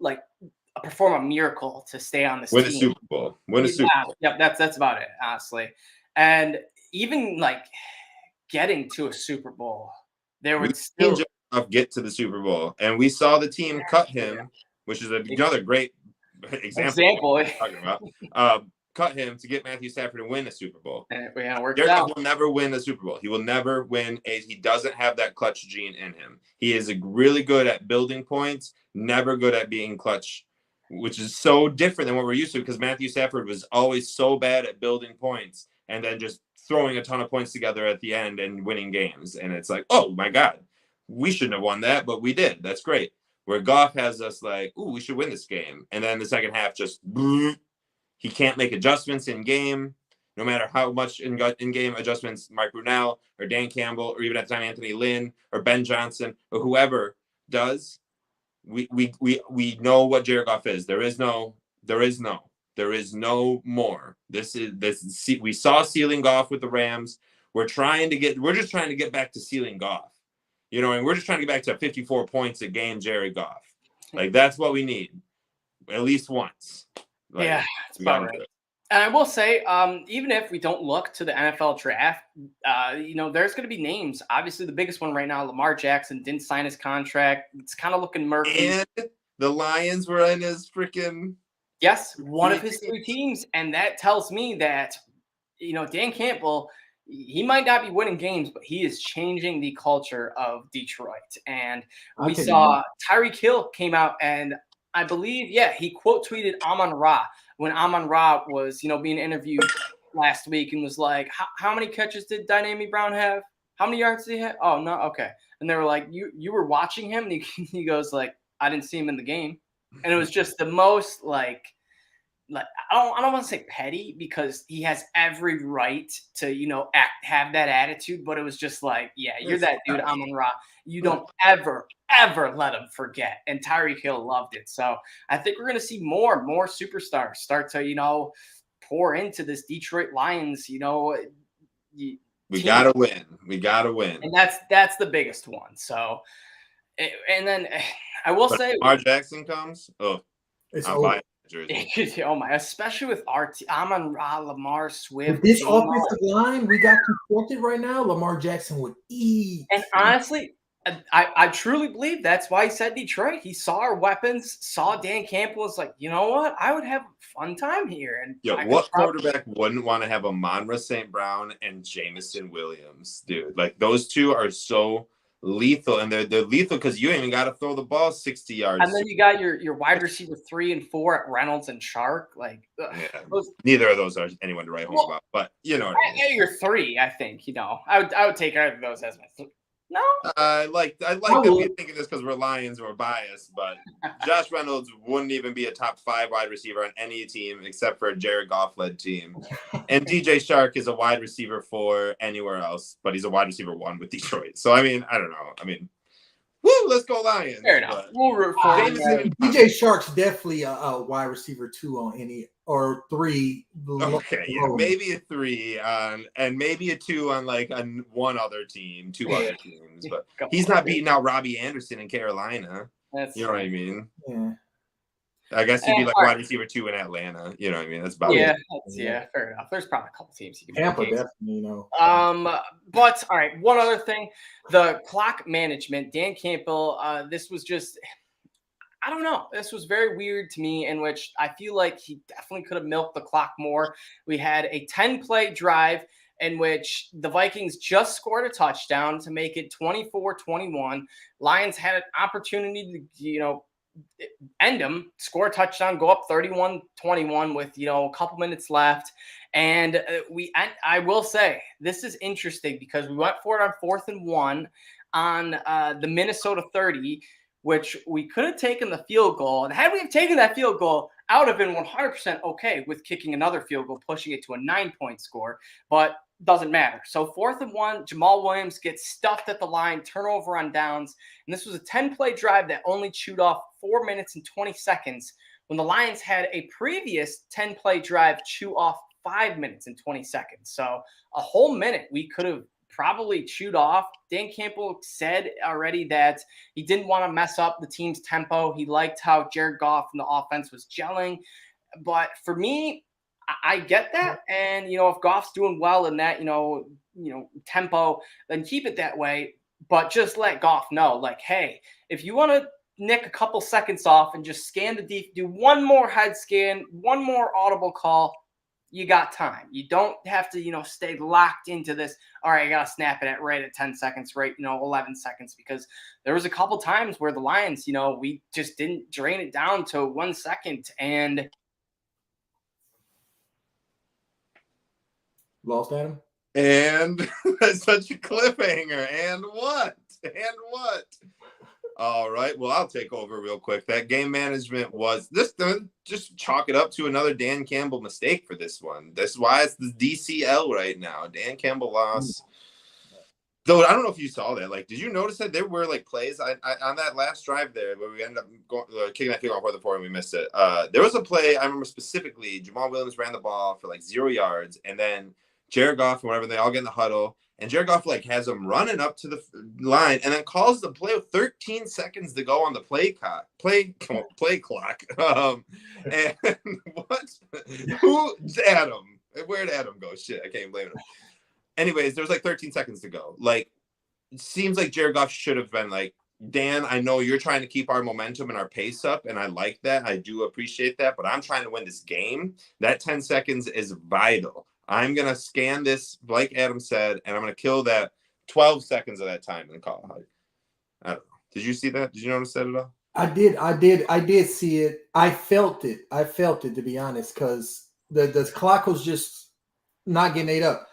S1: perform a miracle to stay on this
S2: Win
S1: team.
S2: a Super Bowl. Win a Super Bowl.
S1: Yep, that's about it, honestly. And even getting to a Super Bowl, there would still
S2: get to the Super Bowl, and we saw the team cut him, which is another great example. Of what we're talking about. Cut him to get Matthew Stafford to win a Super Bowl.
S1: And it worked
S2: Jared
S1: out.
S2: Goff will never win a Super Bowl. He will never win. He doesn't have that clutch gene in him. He is really good at building points, never good at being clutch, which is so different than what we're used to, because Matthew Stafford was always so bad at building points and then just throwing a ton of points together at the end and winning games. And it's like, oh my God, we shouldn't have won that, but we did. That's great. Where Goff has us like, ooh, we should win this game. And then the second half just, he can't make adjustments in game, no matter how much in-game adjustments Mike Brunell or Dan Campbell or even at the time Anthony Lynn or Ben Johnson or whoever does. We know what Jared Goff is. There is no more. We saw ceiling Goff with the Rams. We're just trying to get back to ceiling Goff. And we're just trying to get back to 54 points a game, Jared Goff. That's what we need. At least once.
S1: Yeah, it's about right. And I will say, even if we don't look to the NFL draft, there's going to be names. Obviously, the biggest one right now, Lamar Jackson, didn't sign his contract. It's kind of looking murky.
S2: And the Lions were in his freaking...
S1: Yes, one of his 3 teams. And that tells me that, Dan Campbell, he might not be winning games, but he is changing the culture of Detroit. And we saw Tyreek Hill came out and I believe, he quote tweeted Amon-Ra when Amon-Ra was, being interviewed last week and was like, how many catches did Dynamic Brown have? How many yards did he have? Oh, no. Okay. And they were like, you were watching him? And he goes I didn't see him in the game. And it was just the most I don't want to say petty, because he has every right to, have that attitude. But it was just you're that dude, Amon-Ra. You don't ever let him forget. And Tyreek Hill loved it. So I think we're going to see more superstars start to, pour into this Detroit Lions,
S2: we got to win. We got to win.
S1: And that's the biggest one. So, and then I will say,
S2: Lamar Jackson comes. Oh,
S3: it's
S2: I'm buying jersey.
S1: Oh my! Especially with Amon-Ra, Lamar, Swift.
S3: With this offensive line we got constructed right now, Lamar Jackson would eat.
S1: And honestly, I truly believe that's why he said Detroit. He saw our weapons, saw Dan Campbell, was like, you know what? I would have a fun time here. And
S2: what quarterback wouldn't want to have Amon-Ra St. Brown and Jameson Williams, dude? Those two are so lethal, and they're lethal because you ain't even got to throw the ball 60 yards.
S1: And then you got your wide receiver 3 and 4 at Reynolds and Shark.
S2: Neither of those are anyone to write home about, but
S1: your 3, I think. I would take either of those as my 3. No,
S2: I like that we think of this because we're Lions and we're biased, but Josh Reynolds wouldn't even be a top 5 wide receiver on any team except for a Jared Goff led team. And DJ Shark is a wide receiver 4 anywhere else, but he's a wide receiver 1 with Detroit. So I don't know. Woo, let's go Lions.
S1: Fair enough. We'll root for
S3: DJ Shark's definitely a wide receiver 2 on any, or 3.
S2: Okay, maybe a 3 and maybe a 2 on on one other team, 2 other teams. But he's not beating out Robbie Anderson in Carolina. What I mean?
S3: Yeah.
S2: I guess he'd be wide receiver 2 in Atlanta. You know what I mean? That's about it.
S1: Fair enough. There's probably a couple teams you can
S3: Tampa, definitely,
S1: But all right, one other thing, the clock management, Dan Campbell, this was just, I don't know. This was very weird to me, in which I feel like he definitely could have milked the clock more. We had a 10-play drive in which the Vikings just scored a touchdown to make it 24-21. Lions had an opportunity to, end them, score a touchdown, go up 31-21 with, a couple minutes left. And I will say, this is interesting because we went for it on 4th and 1 on the Minnesota 30. which we could have taken the field goal. And had we have taken that field goal, I would have been 100% okay with kicking another field goal, pushing it to a 9-point score, but doesn't matter. So 4th and 1, Jamal Williams gets stuffed at the line, turnover on downs. And this was a 10-play drive that only chewed off 4 minutes and 20 seconds when the Lions had a previous 10-play drive chew off 5 minutes and 20 seconds. So a whole minute we could have probably chewed off. Dan Campbell said already that he didn't want to mess up the team's tempo. He liked how Jared Goff and the offense was gelling. But for me, I get that. And, if Goff's doing well in that, tempo, then keep it that way. But just let Goff know, like, hey, if you want to nick a couple seconds off and just scan the deep, do one more head scan, one more audible call, you got time. You don't have to, stay locked into this. All right, I got to snap it at 10 seconds, 11 seconds, because there was a couple times where the Lions, we just didn't drain it down to 1 second. And
S3: lost Adam.
S2: And that's such a cliffhanger. And what? All right. Well, I'll take over real quick. That game management was this. Just chalk it up to another Dan Campbell mistake for this one. That's why it's the DCL right now. Dan Campbell lost. Though I don't know if you saw that. Like, did you notice that there were plays on that last drive there where we ended up kicking that field goal for the 4 and we missed it? There was a play I remember specifically. Jamal Williams ran the ball for 0 yards, and then Jared Goff and whatever, they all get in the huddle. And Jared Goff has them running up to the line and then calls the play with 13 seconds to go on the play clock. And what? Who's Adam? Where'd Adam go? Shit, I can't blame him. Anyways, there's 13 seconds to go. It seems like Jared Goff should have been Dan, I know you're trying to keep our momentum and our pace up, and I like that. I do appreciate that, but I'm trying to win this game. That 10 seconds is vital. I'm going to scan this, like Adam said, and I'm going to kill that 12 seconds of that time and call it. I don't know. Did you see that? Did you notice that at all?
S3: I did see it. I felt it, to be honest, because the clock was just not getting ate up.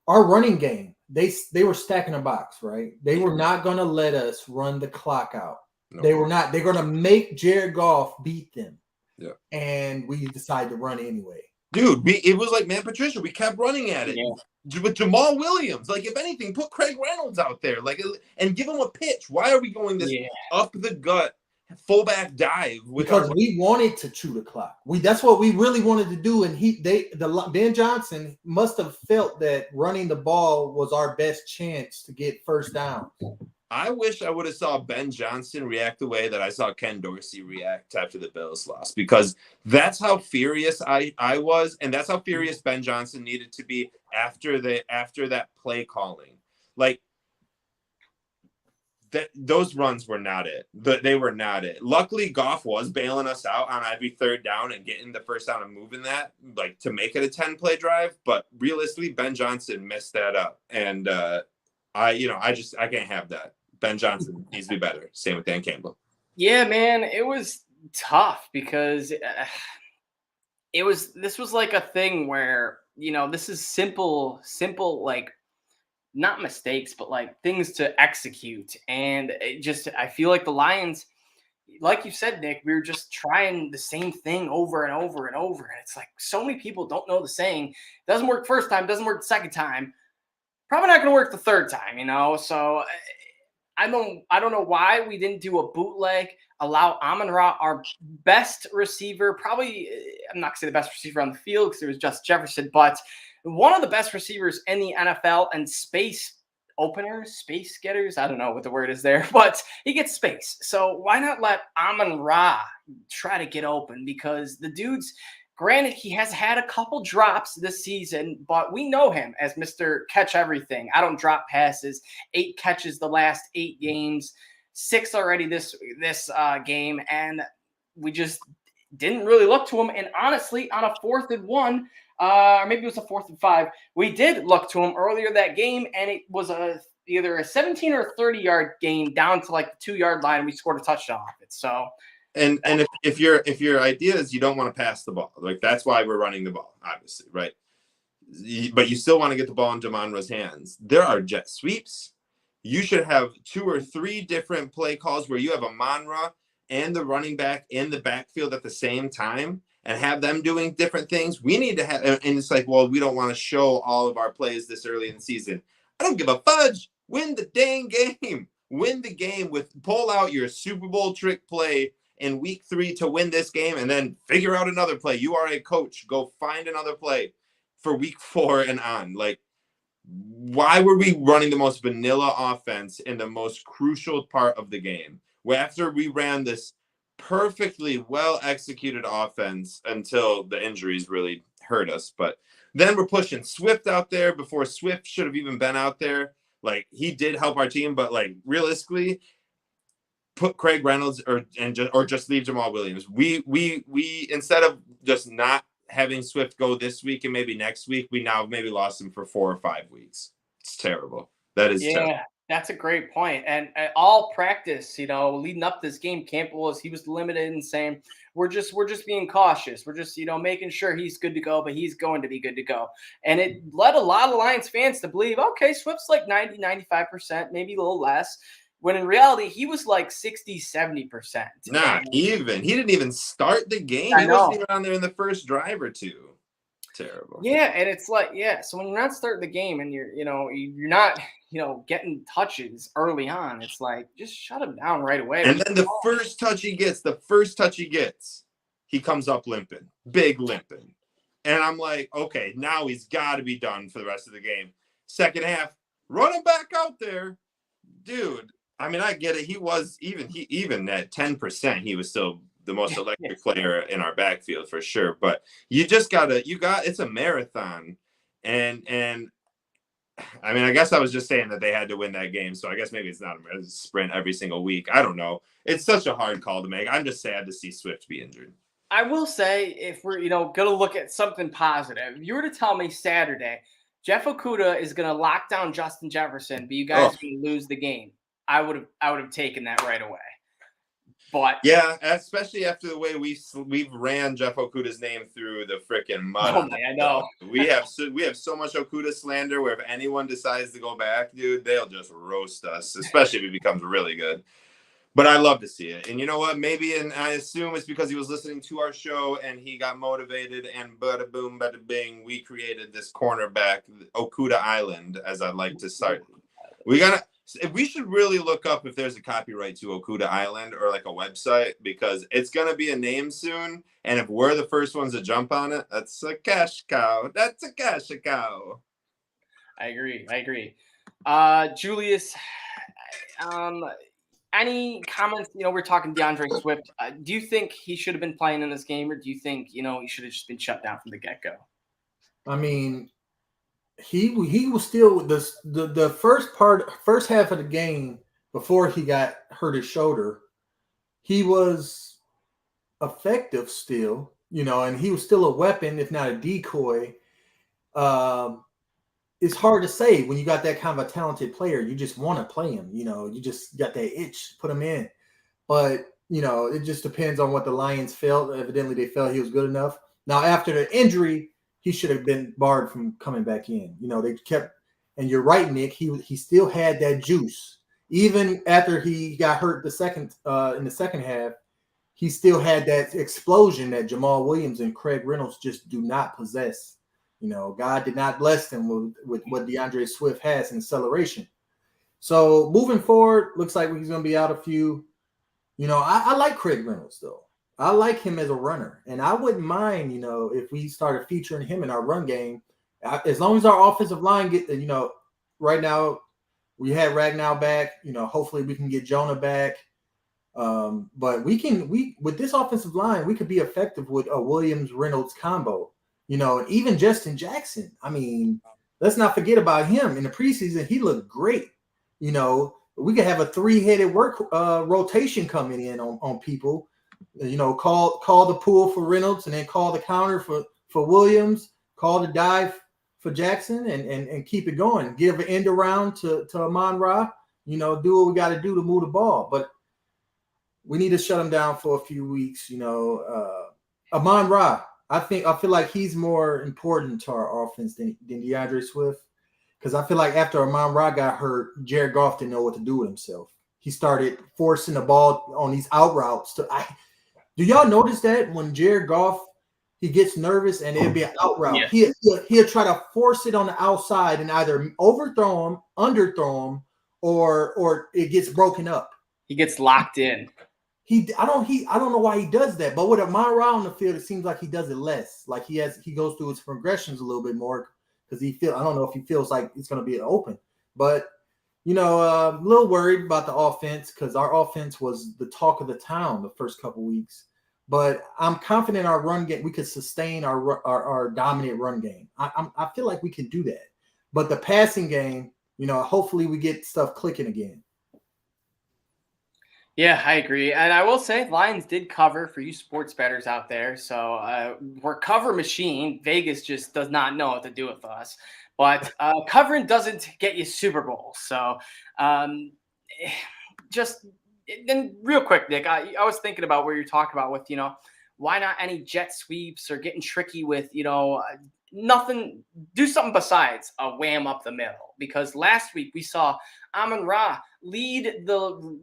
S3: Our running game, they were stacking a box, right? They were not going to let us run the clock out. No. They were not. They're going to make Jared Goff beat them. Yeah. And we decided to run anyway.
S2: Dude, it was man, Patricia, we kept running at it. Yeah. With Jamal Williams. If anything, put Craig Reynolds out there and give him a pitch. Why are we going this up the gut fullback dive?
S3: Because we wanted to chew the clock. That's what we really wanted to do. And Ben Johnson must have felt that running the ball was our best chance to get first down.
S2: I wish I would have saw Ben Johnson react the way that I saw Ken Dorsey react after the Bills lost, because that's how furious I was, and that's how furious Ben Johnson needed to be after that play calling. Those runs were not it. They were not it. Luckily, Goff was bailing us out on every third down and getting the first down and moving that to make it a 10-play drive. But realistically, Ben Johnson messed that up, and I can't have that. Ben Johnson needs to be better. Same with Dan Campbell.
S1: Yeah, man, it was tough because this was a thing where, this is simple, not mistakes, but things to execute. And I feel like the Lions, like you said, Nick, we were just trying the same thing over and over and over. And it's so many people don't know the saying, doesn't work first time, doesn't work the second time. Probably not going to work the third time, So I don't know why we didn't do a bootleg, allow Amon-Ra, our best receiver, probably, I'm not going to say the best receiver on the field because it was Justin Jefferson, but one of the best receivers in the NFL and space openers, space getters. I don't know what the word is there, but he gets space. So why not let Amon-Ra try to get open? Because the dude's, granted, he has had a couple drops this season, but we know him as Mr. Catch Everything. I don't drop passes. 8 catches the last 8 games, 6 already this game, and we just didn't really look to him. And honestly, on a 4th and 1, or maybe it was a 4th and 5, we did look to him earlier that game, and it was either a 17 or 30-yard gain down to the 2-yard line. We scored a touchdown off it. So.
S2: And if your idea is you don't want to pass the ball, that's why we're running the ball, obviously, right? But you still want to get the ball in Jamon Ro's hands. There are jet sweeps. you should have 2 or 3 different play calls where you have Amon-Ra and the running back in the backfield at the same time and have them doing different things. We need to have, and it's like, well, we don't want to show all of our plays this early in the season. I don't give a fudge. Win the dang game. Win the game pull out your Super Bowl trick play in week 3 to win this game and then figure out another play. You are a coach. Go find another play for week 4 and on. Like, why were we running the most vanilla offense in the most crucial part of the game? After we ran this perfectly well executed offense until the injuries really hurt us. But then we're pushing Swift out there before Swift should have even been out there. Like, he did help our team, but like realistically, put Craig Reynolds or just leave Jamal Williams. We instead of just not having Swift go this week and maybe next week, we now maybe lost him for 4 or 5 weeks. It's terrible. That is terrible.
S1: That's a great point. And all practice, leading up this game, Campbell he was limited and saying, we're just being cautious. We're just, making sure he's good to go, but he's going to be good to go. And it led a lot of Lions fans to believe, okay, Swift's like 90, 95%, maybe a little less. When in reality, he was like 60, 70%.
S2: Not even. He didn't even start the game. He wasn't even on there in the first drive or two. Terrible.
S1: Yeah, and it's like, so when you're not starting the game and you're not, getting touches early on, it's like, just shut him down right away.
S2: And then the first touch he gets, he comes up limping. Big limping. And I'm like, okay, now he's got to be done for the rest of the game. Second half, run him back out there. Dude. I mean, I get it. He was even at 10%, he was still the most electric player in our backfield for sure. But you just it's a marathon. And I mean, I guess I was just saying that they had to win that game. So I guess maybe it's not a sprint every single week. I don't know. It's such a hard call to make. I'm just sad to see Swift be injured.
S1: I will say, if we're, going to look at something positive, if you were to tell me Saturday, Jeff Okudah is going to lock down Justin Jefferson, but you guys are going to lose the game, I would have taken that right away. But
S2: yeah, especially after the way we've ran Jeff Okudah's name through the freaking mud.
S1: Oh, I know.
S2: We have so much Okudah slander where if anyone decides to go back, dude, they'll just roast us, especially if he becomes really good. But I love to see it. And you know what? Maybe, and I assume it's because he was listening to our show and he got motivated, and bada boom, bada bing, we created this cornerback, Okudah Island, as I like to start. We should really look up if there's a copyright to Okudah Island or like a website, because it's going to be a name soon. And if we're the first ones to jump on it, that's a cash cow. That's a cash cow.
S1: I agree. Julius, any comments? We're talking DeAndre Swift. Do you think he should have been playing in this game, or do you think, he should have just been shut down from the get-go?
S3: I mean, he was still the first half of the game before he got hurt his shoulder. He was effective still, and he was still a weapon, if not a decoy. It's hard to say when you got that kind of a talented player. You just want to play him, you just got that itch, put him in. But, it just depends on what the Lions felt. Evidently, they felt he was good enough. Now, after the injury, he should have been barred from coming back in. They kept, and you're right, Nick, he still had that juice. Even after he got hurt in the second half, he still had that explosion that Jamal Williams and Craig Reynolds just do not possess. God did not bless them with what DeAndre Swift has in acceleration. So moving forward, looks like he's going to be out a few. I like Craig Reynolds, though. I like him as a runner, and I wouldn't mind, if we started featuring him in our run game, as long as our offensive line get, right now we had Ragnow back, hopefully we can get Jonah back. But with this offensive line, we could be effective with a Williams-Reynolds combo, and even Justin Jackson. I mean, let's not forget about him. In the preseason, he looked great. We could have a 3-headed rotation coming in on people. Call the pull for Reynolds, and then call the counter for Williams, call the dive for Jackson, and keep it going. Give an end around to Amon-Ra, do what we got to do to move the ball. But we need to shut him down for a few weeks. Amon-Ra, I feel like he's more important to our offense than DeAndre Swift, because I feel like after Amon-Ra got hurt, Jared Goff didn't know what to do with himself. He started forcing the ball on these out routes. Do y'all notice that when Jared Goff he gets nervous and it'll be an out route, he'll try to force it on the outside and either overthrow him, underthrow him, or it gets broken up.
S1: He gets locked in.
S3: I don't know why he does that, but with Amon-Ra on the field, it seems like he does it less. Like he goes through his progressions a little bit more because I don't know if he feels like it's going to be open, but a little worried about the offense because our offense was the talk of the town the first couple weeks. But I'm confident our run game, we could sustain our dominant run game. I feel like we can do that. But the passing game, hopefully we get stuff clicking again.
S1: Yeah, I agree. And I will say Lions did cover for you sports bettors out there. So we're cover machine. Vegas just does not know what to do with us. But covering doesn't get you Super Bowl. So then real quick, Nick, I was thinking about where you're talking about with, why not any jet sweeps or getting tricky with, nothing, do something besides a wham up the middle. Because last week we saw Amon-Ra lead the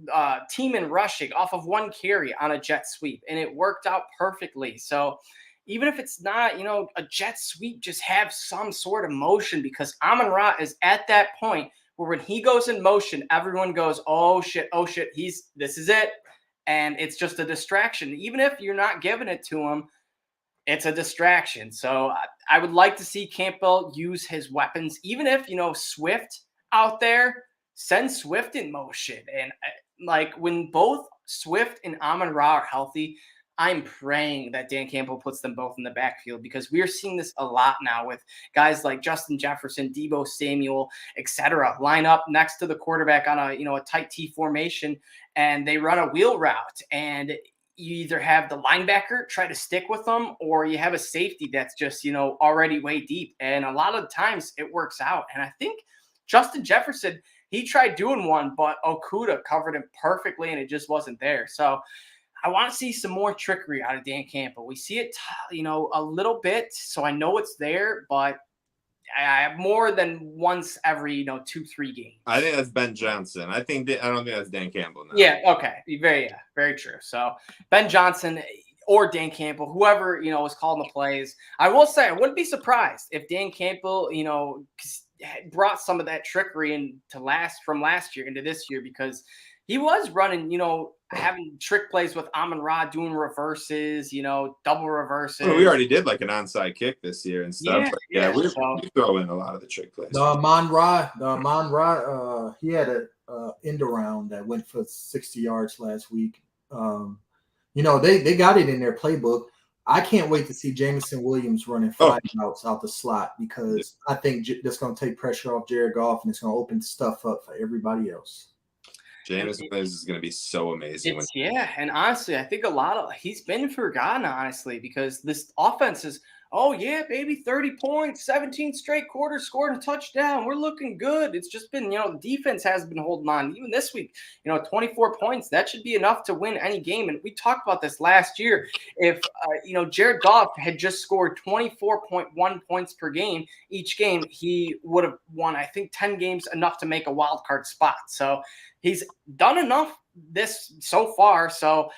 S1: team in rushing off of one carry on a jet sweep, and it worked out perfectly. So even if it's not, a jet sweep, just have some sort of motion because Amon-Ra is at that point where when he goes in motion, everyone goes, oh shit, this is it. And it's just a distraction. Even if you're not giving it to him, it's a distraction. So I would like to see Campbell use his weapons, even if, Swift out there, send Swift in motion. And like when both Swift and Amon-Ra are healthy, I'm praying that Dan Campbell puts them both in the backfield because we're seeing this a lot now with guys like Justin Jefferson, Deebo Samuel, etc. line up next to the quarterback on a tight T formation, and they run a wheel route. And you either have the linebacker try to stick with them, or you have a safety that's just already way deep. And a lot of times it works out. And I think Justin Jefferson, he tried doing one, but Okudah covered him perfectly, and it just wasn't there. So I want to see some more trickery out of Dan Campbell. We see it, a little bit, so I know it's there, but I have more than once every, 2-3 games.
S2: I think that's Ben Johnson. I don't think that's Dan Campbell now.
S1: Yeah, okay. Very true. So Ben Johnson or Dan Campbell, whoever, is calling the plays. I will say I wouldn't be surprised if Dan Campbell, brought some of that trickery from last year into this year because he was running, having trick plays with Amon-Ra, doing reverses, double reverses.
S2: Well, we already did like an onside kick this year and stuff. We throw in a lot of the trick plays.
S3: The Amon-Ra, he had a end around that went for 60 yards last week. They got it in their playbook. I can't wait to see Jameson Williams running 5 routes out the slot because I think that's going to take pressure off Jared Goff and it's going to open stuff up for everybody else.
S2: Jameson Williams is going to be so amazing.
S1: And honestly, I think he's been forgotten, honestly, because this offense is, 30 points, 17 straight quarters, scored a touchdown. We're looking good. It's just been, the defense has been holding on. Even this week, 24 points, that should be enough to win any game. And we talked about this last year. If, Jared Goff had just scored 24.1 points per game each game, he would have won, I think, 10 games, enough to make a wild card spot. So he's done enough this so far. So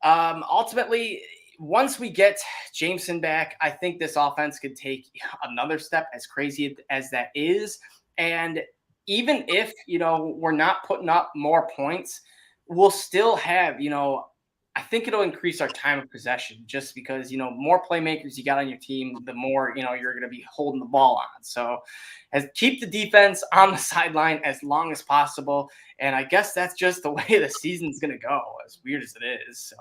S1: ultimately, once we get Jameson back, I think this offense could take another step, as crazy as that is. And even if, we're not putting up more points, we'll still have, I think it'll increase our time of possession just because, more playmakers you got on your team, the more, you're going to be holding the ball on. So keep the defense on the sideline as long as possible. And I guess that's just the way the season's going to go, as weird as it is. So.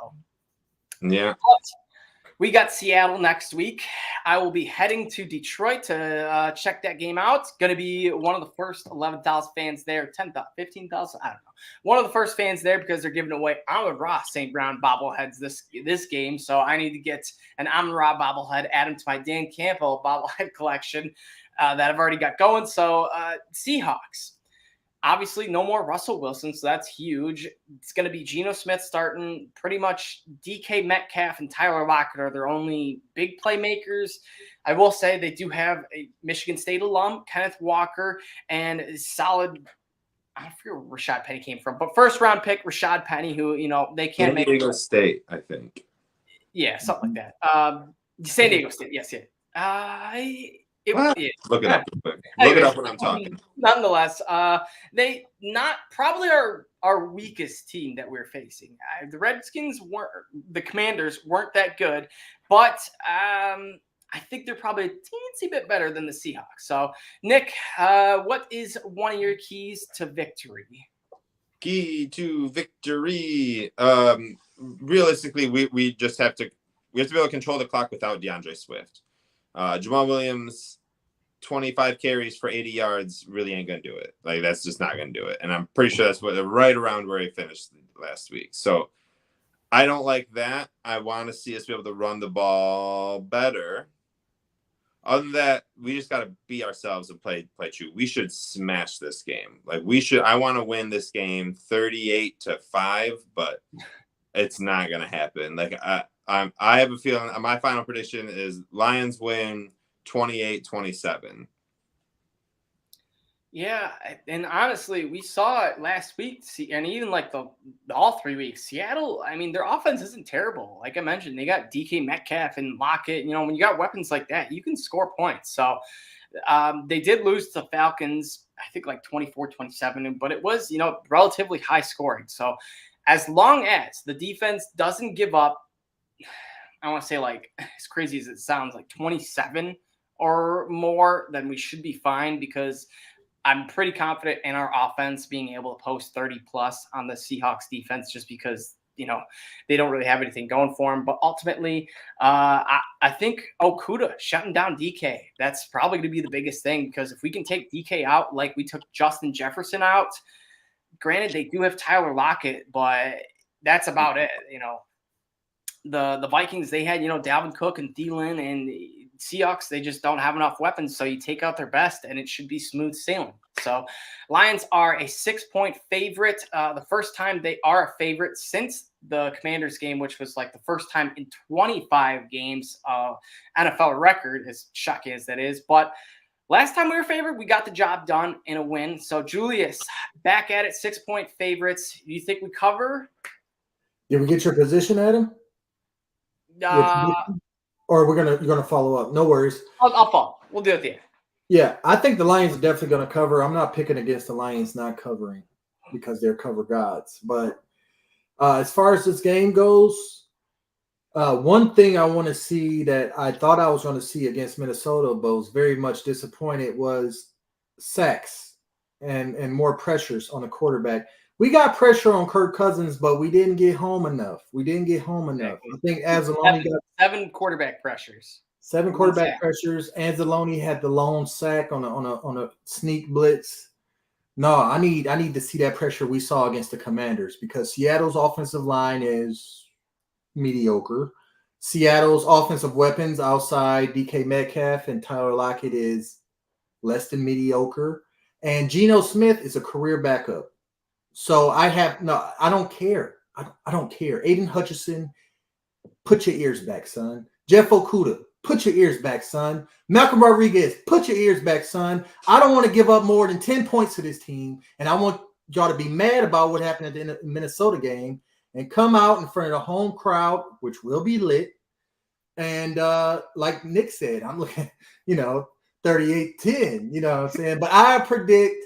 S2: Yeah.
S1: But we got Seattle next week. I will be heading to Detroit to check that game out. It's going to be one of the first 11,000 fans there, 10,000, 15,000. I don't know. One of the first fans there because they're giving away Amon-Ra St. Brown bobbleheads this game. So I need to get an Amon-Ra bobblehead, add them to my Dan Campbell bobblehead collection that I've already got going. So Seahawks. Obviously, no more Russell Wilson, so that's huge. It's going to be Geno Smith starting. Pretty much DK Metcalf and Tyler Lockett are their only big playmakers. I will say they do have a Michigan State alum, Kenneth Walker, and a solid, I don't forget where Rashad Penny came from, but first round pick Rashad Penny, who, they can't
S2: San
S1: make.
S2: Diego State, I think.
S1: Yeah, something like that. San Diego State, yes, yeah. Yeah.
S2: Look it up real quick. Look
S1: Anyways,
S2: it up when I'm talking.
S1: Nonetheless, they not probably our weakest team that we're facing. The Redskins weren't, the Commanders weren't that good, but I think they're probably a teensy bit better than the Seahawks. So, Nick, what is one of your keys to victory?
S2: Key to victory. Realistically, we just have to be able to control the clock without DeAndre Swift. Jamal Williams, 25 carries for 80 yards really ain't gonna do it. Like, that's just not gonna do it. And I'm pretty sure that's right around where he finished last week. So I don't like that. I want to see us be able to run the ball better. Other than that, we just got to be ourselves and play true. We should smash this game. Like, I want to win this game 38-5, but it's not gonna happen. Like, I have a feeling my final prediction is Lions win 28-27.
S1: Yeah, and honestly, we saw it last week, and even like all 3 weeks. Seattle, I mean, their offense isn't terrible. Like I mentioned, they got DK Metcalf and Lockett. When you got weapons like that, you can score points. So they did lose to Falcons, I think like 24-27, but it was, relatively high scoring. So as long as the defense doesn't give up, I want to say, like, as crazy as it sounds, like 27 or more, then we should be fine, because I'm pretty confident in our offense being able to post 30 plus on the Seahawks defense, just because, they don't really have anything going for them. But ultimately, I think Okuda shutting down DK, that's probably going to be the biggest thing, because if we can take DK out like we took Justin Jefferson out, granted, they do have Tyler Lockett, but that's about it. The Vikings, they had, Dalvin Cook and Thielen, and Seahawks, they just don't have enough weapons. So you take out their best and it should be smooth sailing. So Lions are a 6-point favorite. The first time they are a favorite since the Commanders game, which was like the first time in 25 games, NFL record, as shocking as that is. But last time we were favored, we got the job done in a win. So Julius, back at it, 6-point favorites. Do you think we cover?
S3: Did we get your position, Adam? Or you're gonna follow up? No worries.
S1: I'll follow. We'll do it at the end.
S3: Yeah, I think the Lions are definitely going to cover. I'm not picking against the Lions not covering, because they're cover gods. But as far as this game goes, one thing I want to see that I thought I was going to see against Minnesota, but was very much disappointed, was sacks and more pressures on the quarterback. We got pressure on Kirk Cousins, but we didn't get home enough. I think Anzalone got
S1: 7 quarterback pressures.
S3: 7 quarterback pressures. Anzalone had the lone sack on a sneak blitz. No, I need to see that pressure we saw against the Commanders, because Seattle's offensive line is mediocre. Seattle's offensive weapons outside DK Metcalf and Tyler Lockett is less than mediocre. And Geno Smith is a career backup. So I don't care. I don't care. Aiden Hutchinson, put your ears back, son. Jeff Okuda, put your ears back, son. Malcolm Rodriguez, put your ears back, son. I don't want to give up more than 10 points to this team, and I want y'all to be mad about what happened at the Minnesota game and come out in front of the home crowd, which will be lit. And like Nick said, I'm looking, 38-10, you know what I'm saying? But I predict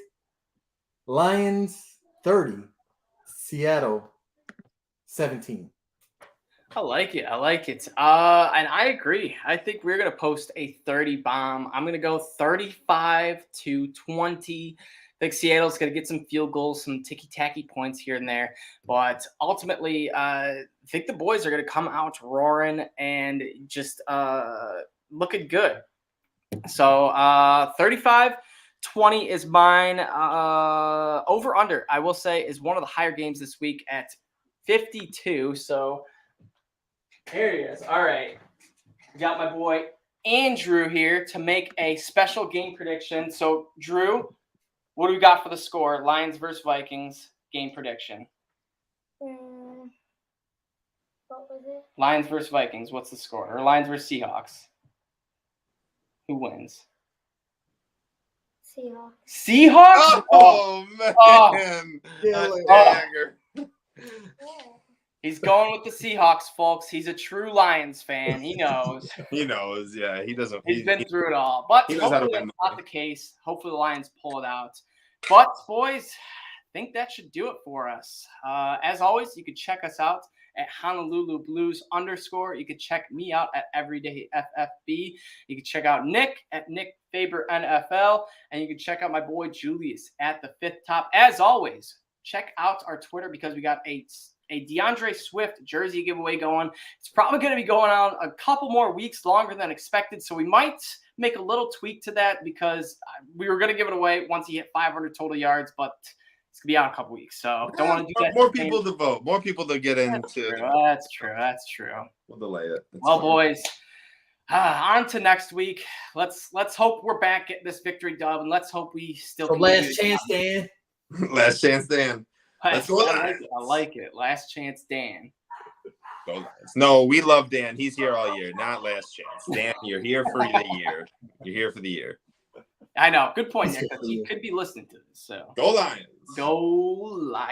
S3: Lions 30, Seattle 17.
S1: I like it. And I agree. I think we're going to post a 30 bomb. I'm going to go 35-20. I think Seattle's going to get some field goals, some ticky-tacky points here and there. But ultimately, I think the boys are going to come out roaring and just looking good. So 35-20 is mine. Over under, I will say, is one of the higher games this week at 52. So there he is. All right. Got my boy Andrew here to make a special game prediction. So, Drew, What do we got for the score? Lions versus Vikings game prediction.
S4: What was it?
S1: Lions versus Vikings. What's the score? Or Lions versus Seahawks? Who wins?
S4: Seahawks.
S1: Seahawks?
S2: Oh man.
S3: Yeah,
S2: A
S3: like-
S2: dagger.
S4: Yeah.
S1: He's going with the Seahawks, folks. He's a true Lions fan. He knows.
S2: He knows. Yeah, he doesn't.
S1: He's been through it all. But
S2: he knows how to
S1: hopefully
S2: win.
S1: that's not the case. Hopefully the Lions pull it out. But, boys, I think that should do it for us. As always, you can check us out at Honolulu Blues _. You can check me out at Everyday FFB. You can check out Nick at Nick Faber NFL. And you can check out my boy Julius at the Fifth Top. As always, check out our Twitter because we got a DeAndre Swift jersey giveaway going. It's probably going to be going on a couple more weeks longer than expected. So we might make a little tweak to that because we were going to give it away once he hit 500 total yards, but it's going to be out in a couple weeks. So don't want to do that.
S2: More people to vote. More people to get into.
S1: That's true. That's true.
S2: We'll delay it. That's
S1: Well,
S2: fine.
S1: boys, on to next week. Let's hope we're back at this victory dub, and let's hope we still.
S3: So
S1: can
S3: last
S1: do
S3: chance,
S1: it.
S3: Dan.
S2: Last chance, Dan. Let's go
S1: I like it. Last chance, Dan.
S2: Go Lions. No, we love Dan. He's here all year. Not last chance. Dan, you're here for the year. You're here for the year.
S1: I know. Good point, Nick. He could be listening to this. So
S2: Go Lions.
S1: go Lions.